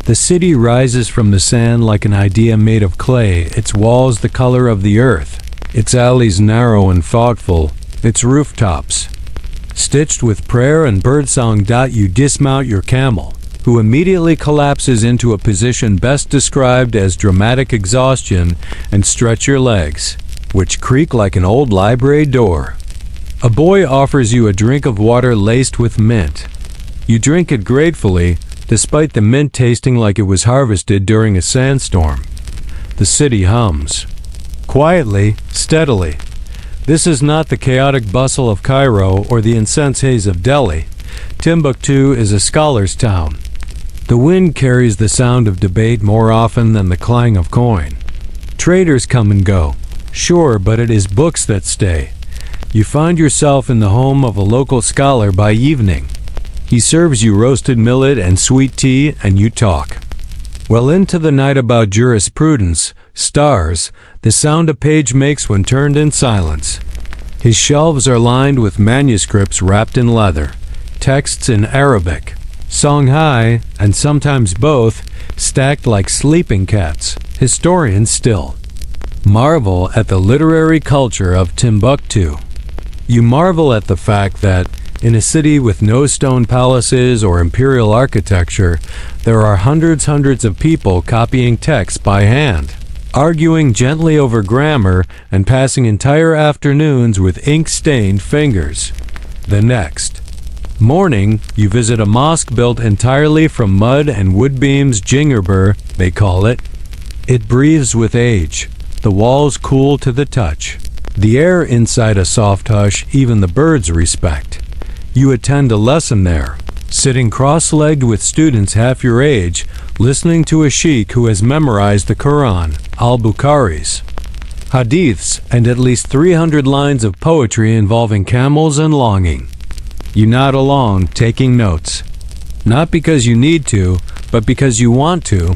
A: The city rises from the sand like an idea made of clay, its walls the color of the earth, its alleys narrow and thoughtful, its rooftops stitched with prayer and birdsong. You dismount your camel, who immediately collapses into a position best described as dramatic exhaustion, and stretch your legs, which creak like an old library door. A boy offers you a drink of water laced with mint. You drink it gratefully, despite the mint tasting like it was harvested during a sandstorm. The city hums. Quietly, steadily. This is not the chaotic bustle of Cairo or the intense haze of Delhi. Timbuktu is a scholar's town. The wind carries the sound of debate more often than the clang of coin. Traders come and go, sure, but it is books that stay. You find yourself in the home of a local scholar by evening. He serves you roasted millet and sweet tea, and you talk. Well into the night about jurisprudence, stars, the sound a page makes when turned in silence. His shelves are lined with manuscripts wrapped in leather, texts in Arabic, Songhai, and sometimes both, stacked like sleeping cats, historians still. Marvel at the literary culture of Timbuktu. You marvel at the fact that, in a city with no stone palaces or imperial architecture, there are hundreds of people copying text by hand, arguing gently over grammar, and passing entire afternoons with ink-stained fingers. The next morning, you visit a mosque built entirely from mud and wood beams, jingerbur, they call it. It breathes with age, the walls cool to the touch. The air inside a soft hush even the birds respect. You attend a lesson there, sitting cross-legged with students half your age, listening to a sheikh who has memorized the Quran, al-Bukhari's, hadiths, and at least 300 lines of poetry involving camels and longing. You nod along, taking notes. Not because you need to, but because you want to.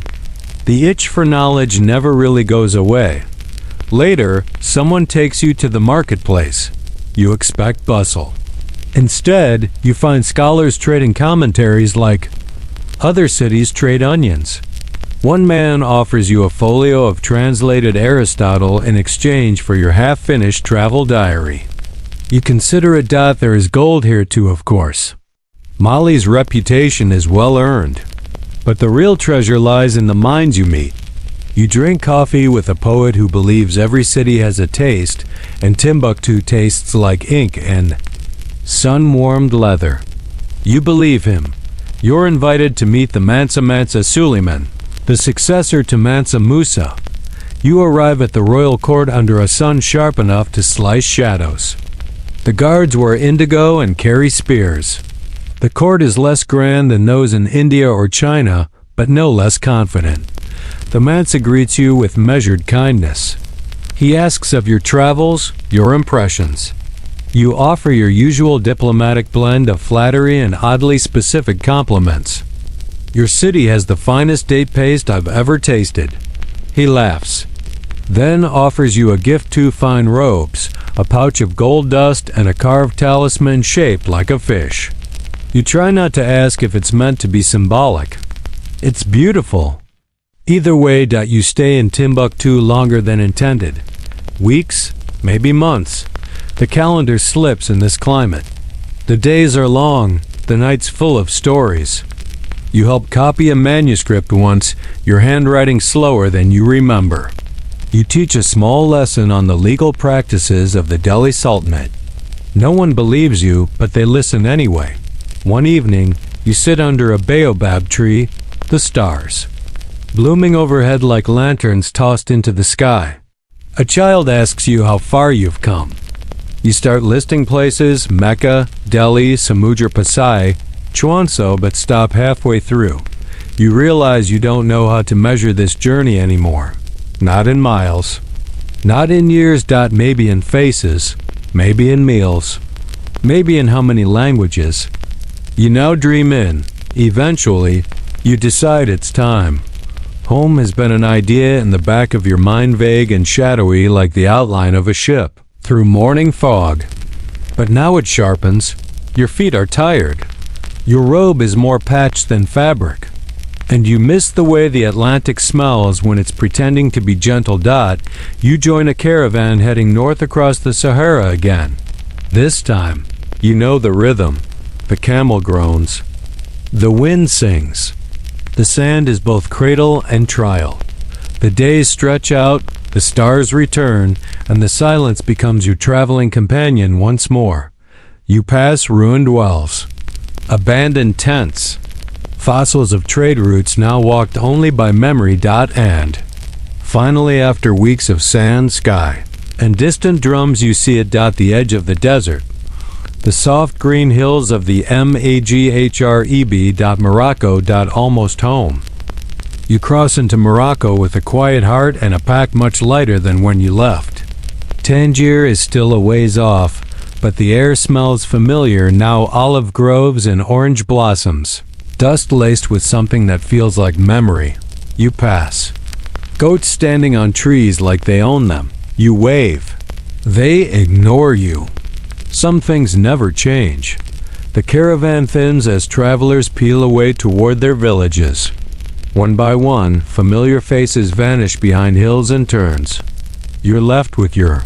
A: The itch for knowledge never really goes away. Later, someone takes you to the marketplace. You expect bustle. Instead, you find scholars trading commentaries like, "Other cities trade onions." One man offers you a folio of translated Aristotle in exchange for your half-finished travel diary. You consider it that there is gold here too, of course. Mali's reputation is well earned. But the real treasure lies in the minds you meet. You drink coffee with a poet who believes every city has a taste, and Timbuktu tastes like ink and sun-warmed leather. You believe him. You're invited to meet the Mansa Suleiman, the successor to Mansa Musa. You arrive at the royal court under a sun sharp enough to slice shadows. The guards wear indigo and carry spears. The court is less grand than those in India or China, but no less confident. The Mansa greets you with measured kindness. He asks of your travels, your impressions. You offer your usual diplomatic blend of flattery and oddly specific compliments. Your city has the finest date paste I've ever tasted. He laughs, then offers you a gift: 2 fine robes, a pouch of gold dust, and a carved talisman shaped like a fish. You try not to ask if it's meant to be symbolic. It's beautiful. Either way, you stay in Timbuktu longer than intended. Weeks, maybe months. The calendar slips in this climate. The days are long, the nights full of stories. You help copy a manuscript once, your handwriting slower than you remember. You teach a small lesson on the legal practices of the Delhi Sultanate. No one believes you, but they listen anyway. One evening, you sit under a baobab tree, the stars blooming overhead like lanterns tossed into the sky. A child asks you how far you've come. You start listing places: Mecca, Delhi, Samudra Pasai, Chuanso, but stop halfway through. You realize you don't know how to measure this journey anymore. Not in miles. Not in years. Maybe in faces. Maybe in meals. Maybe in how many languages. You now dream in. Eventually, you decide it's time. Home has been an idea in the back of your mind, vague and shadowy like the outline of a ship through morning fog. But now it sharpens. Your feet are tired. Your robe is more patched than fabric. And you miss the way the Atlantic smells when it's pretending to be gentle. You join a caravan heading north across the Sahara again. This time, you know the rhythm. The camel groans. The wind sings. The sand is both cradle and trial. The days stretch out, the stars return, and the silence becomes your traveling companion once more. You pass ruined wells, abandoned tents, fossils of trade routes now walked only by memory. And finally, after weeks of sand, sky, and distant drums you see it dot the edge of the desert. The soft green hills of the Maghreb. Almost home. You cross into Morocco with a quiet heart and a pack much lighter than when you left. Tangier is still a ways off, but the air smells familiar now, olive groves and orange blossoms, dust laced with something that feels like memory. You pass. Goats standing on trees like they own them. You wave. They ignore you. Some things never change. The caravan thins as travelers peel away toward their villages. One by one, familiar faces vanish behind hills and turns. You're left with your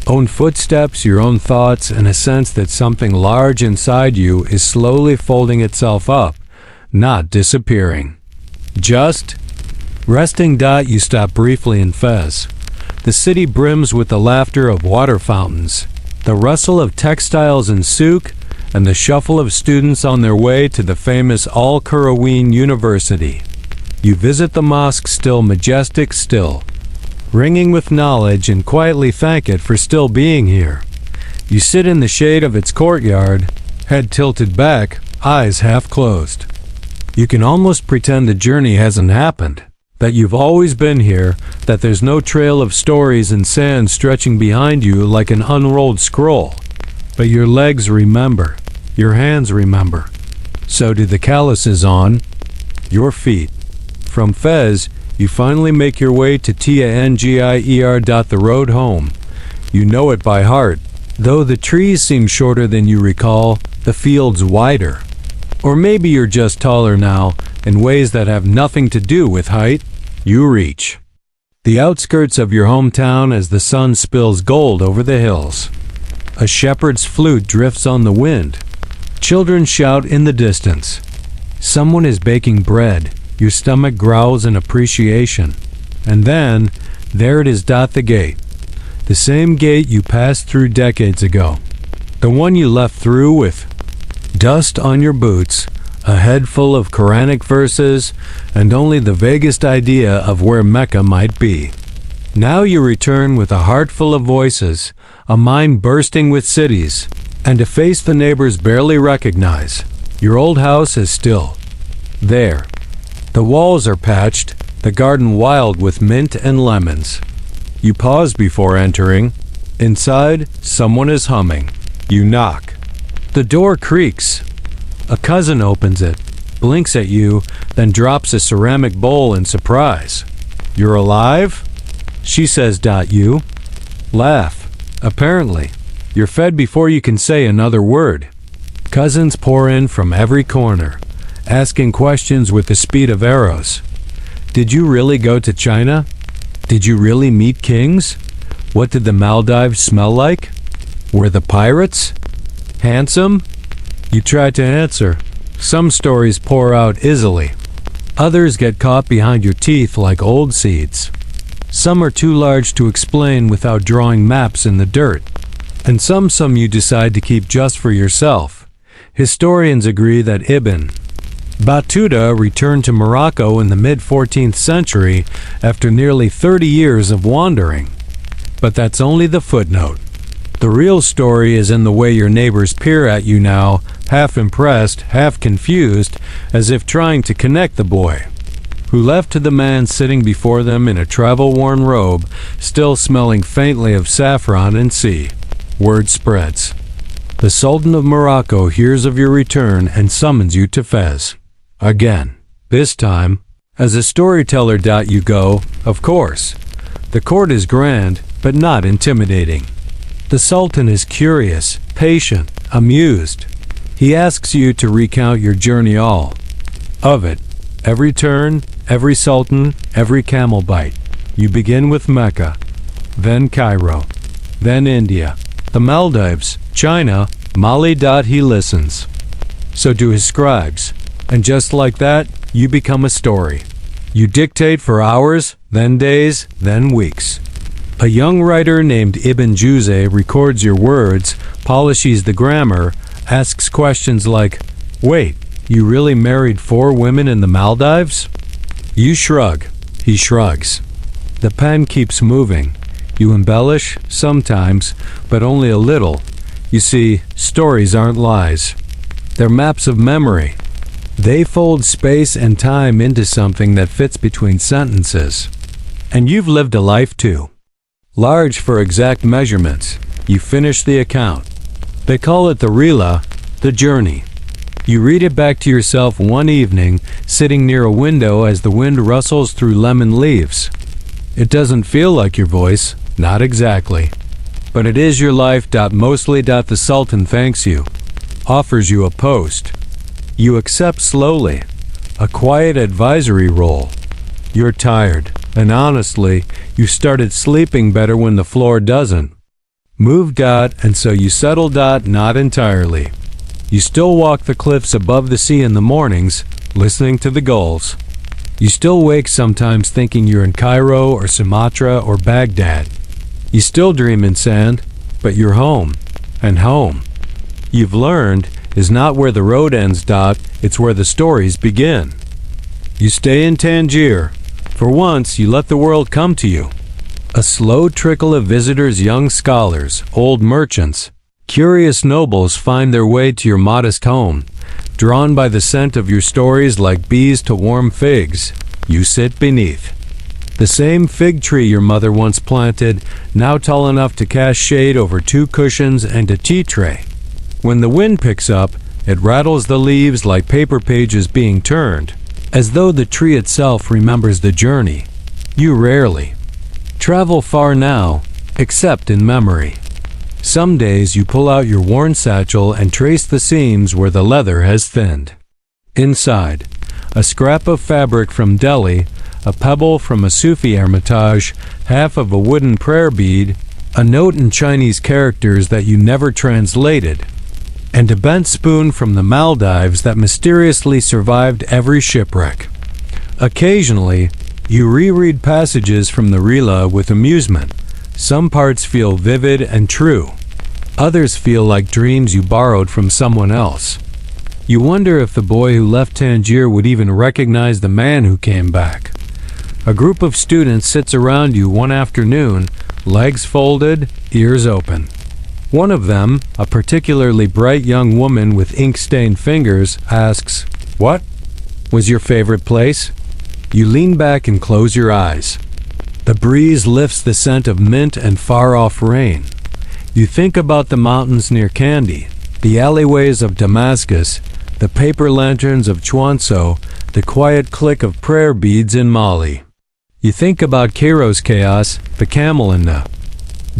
A: own footsteps, your own thoughts, and a sense that something large inside you is slowly folding itself up, not disappearing. Just resting. You stop briefly in Fez. The city brims with the laughter of water fountains, the rustle of textiles in souk, and the shuffle of students on their way to the famous Al-Qarawiyyin University. You visit the mosque, still majestic, still ringing with knowledge, and quietly thank it for still being here. You sit in the shade of its courtyard, head tilted back, eyes half closed. You can almost pretend the journey hasn't happened, that you've always been here, that there's no trail of stories and sand stretching behind you like an unrolled scroll. But your legs remember, your hands remember. So do the calluses on your feet. From Fez, you finally make your way to Tangier. The road home. You know it by heart. Though the trees seem shorter than you recall, the fields wider. Or maybe you're just taller now, in ways that have nothing to do with height. You reach the outskirts of your hometown as the sun spills gold over the hills. A shepherd's flute drifts on the wind. Children shout in the distance. Someone is baking bread. Your stomach growls in appreciation. And then, there it is. The gate. The same gate you passed through decades ago. The one you left through with dust on your boots, a head full of Quranic verses, and only the vaguest idea of where Mecca might be. Now you return with a heart full of voices, a mind bursting with cities, and a face the neighbors barely recognize. Your old house is still there. The walls are patched, the garden wild with mint and lemons. You pause before entering. Inside, someone is humming. You knock. The door creaks. A cousin opens it, blinks at you, then drops a ceramic bowl in surprise. You're alive? She says. You laugh. Apparently, you're fed before you can say another word. Cousins pour in from every corner, asking questions with the speed of arrows. Did you really go to China? Did you really meet kings? What did the Maldives smell like? Were the pirates handsome? You try to answer. Some stories pour out easily. Others get caught behind your teeth like old seeds. Some are too large to explain without drawing maps in the dirt. And some you decide to keep just for yourself. Historians agree that Ibn Battuta returned to Morocco in the mid-14th century after nearly 30 years of wandering. But that's only the footnote. The real story is in the way your neighbors peer at you now, half impressed, half confused, as if trying to connect the boy, who left to the man sitting before them in a travel-worn robe, still smelling faintly of saffron and sea. Word spreads. The Sultan of Morocco hears of your return and summons you to Fez. Again. This time, as a storyteller. You go, of course. The court is grand, but not intimidating. The Sultan is curious, patient, amused. He asks you to recount your journey, all of it. Every turn, every sultan, every camel bite. You begin with Mecca, then Cairo, then India, the Maldives, China, Mali. He listens. So do his scribes. And just like that, you become a story. You dictate for hours, then days, then weeks. A young writer named Ibn Battuta records your words, polishes the grammar, asks questions like, "Wait, you really married 4 women in the Maldives?" You shrug. He shrugs. The pen keeps moving. You embellish, sometimes, but only a little. You see, stories aren't lies. They're maps of memory. They fold space and time into something that fits between sentences. And you've lived a life too. Large for exact measurements. You finish the account. They call it the Rila, the journey. You read it back to yourself one evening, sitting near a window as the wind rustles through lemon leaves. It doesn't feel like your voice, not exactly. But it is your life. Mostly. The Sultan thanks you, offers you a post. You accept slowly, a quiet advisory role. You're tired, and honestly, you started sleeping better when the floor doesn't. Move. And so you settle. Not entirely. You still walk the cliffs above the sea in the mornings, listening to the gulls. You still wake sometimes thinking you're in Cairo or Sumatra or Baghdad. You still dream in sand, but you're home, and home, you've learned, is not where the road ends. It's where the stories begin. You stay in Tangier. For once, you let the world come to you. A slow trickle of visitors, young scholars, old merchants, curious nobles find their way to your modest home. Drawn by the scent of your stories like bees to warm figs, you sit beneath. The same fig tree your mother once planted, now tall enough to cast shade over 2 cushions and a tea tray. When the wind picks up, it rattles the leaves like paper pages being turned, as though the tree itself remembers the journey. You rarely travel far now, except in memory. Some days you pull out your worn satchel and trace the seams where the leather has thinned. Inside, a scrap of fabric from Delhi, a pebble from a Sufi hermitage, half of a wooden prayer bead, a note in Chinese characters that you never translated, and a bent spoon from the Maldives that mysteriously survived every shipwreck. Occasionally, you reread passages from the Rila with amusement. Some parts feel vivid and true. Others feel like dreams you borrowed from someone else. You wonder if the boy who left Tangier would even recognize the man who came back. A group of students sits around you one afternoon, legs folded, ears open. One of them, a particularly bright young woman with ink-stained fingers, asks, "What was your favorite place?" You lean back and close your eyes. The breeze lifts the scent of mint and far-off rain. You think about the mountains near Kandy, the alleyways of Damascus, the paper lanterns of Chuanso, the quiet click of prayer beads in Mali. You think about Cairo's chaos, the camel in the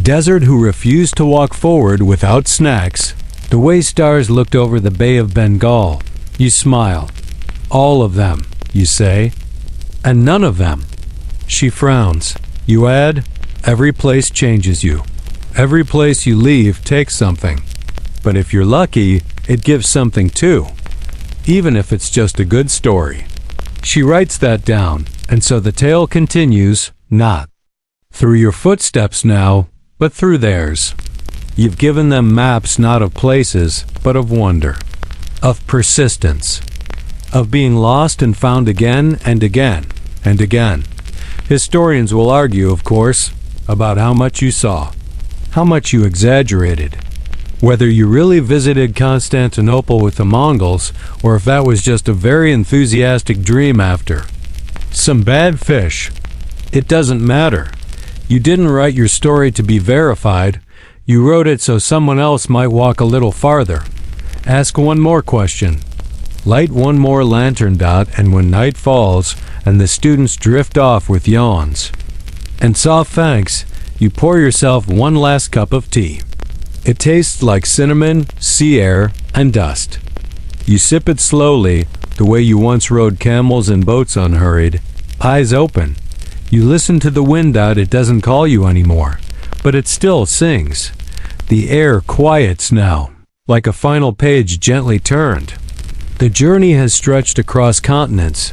A: desert who refused to walk forward without snacks, the way stars looked over the Bay of Bengal. You smile. All of them, you say. And none of them. She frowns. You add, every place changes you. Every place you leave takes something. But if you're lucky, it gives something too. Even if it's just a good story. She writes that down, and so the tale continues, not through your footsteps now, but through theirs. You've given them maps not of places, but of wonder, of persistence, of being lost and found again and again and again. Historians will argue, of course, about how much you saw, how much you exaggerated, whether you really visited Constantinople with the Mongols, or if that was just a very enthusiastic dream after some bad fish. It doesn't matter. You didn't write your story to be verified. You wrote it so someone else might walk a little farther. Ask one more question. Light one more lantern. And when night falls and the students drift off with yawns and soft thanks, you pour yourself one last cup of tea. It tastes like cinnamon, sea air, and dust. You sip it slowly, the way you once rode camels and boats unhurried, eyes open. You listen to the wind. It doesn't call you anymore, but it still sings. The air quiets now, like a final page gently turned. The journey has stretched across continents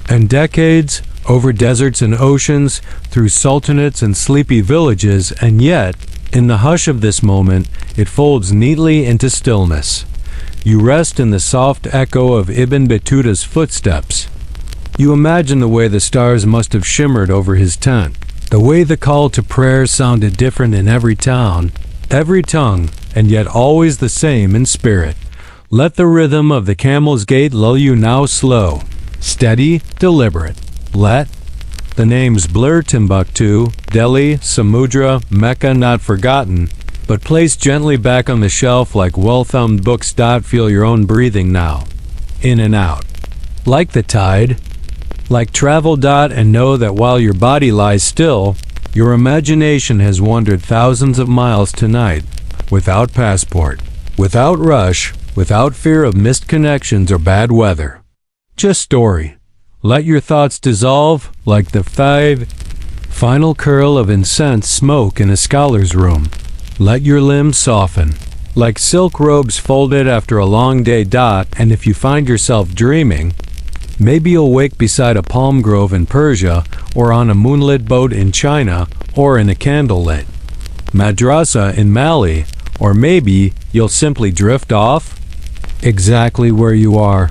A: and decades, over deserts and oceans, through sultanates and sleepy villages, and yet, in the hush of this moment, it folds neatly into stillness. You rest in the soft echo of Ibn Battuta's footsteps. You imagine the way the stars must have shimmered over his tent, The way the call to prayer sounded different in every town, every tongue, and yet always the same in spirit. Let the rhythm of the camel's gait lull you now slow, steady, deliberate. Let the names blur Timbuktu, Delhi, Samudra, Mecca not forgotten, but placed gently back on the shelf like well-thumbed books. Feel your own breathing now, in and out, like the tide, like travel. And know that while your body lies still, your imagination has wandered thousands of miles tonight, without passport, without rush, without fear of missed connections or bad weather. Just story. Let your thoughts dissolve like the final curl of incense smoke in a scholar's room. Let your limbs soften, like silk robes folded after a long day. And if you find yourself dreaming, maybe you'll wake beside a palm grove in Persia, or on a moonlit boat in China, or in a candlelit madrasa in Mali, or maybe you'll simply drift off exactly where you are.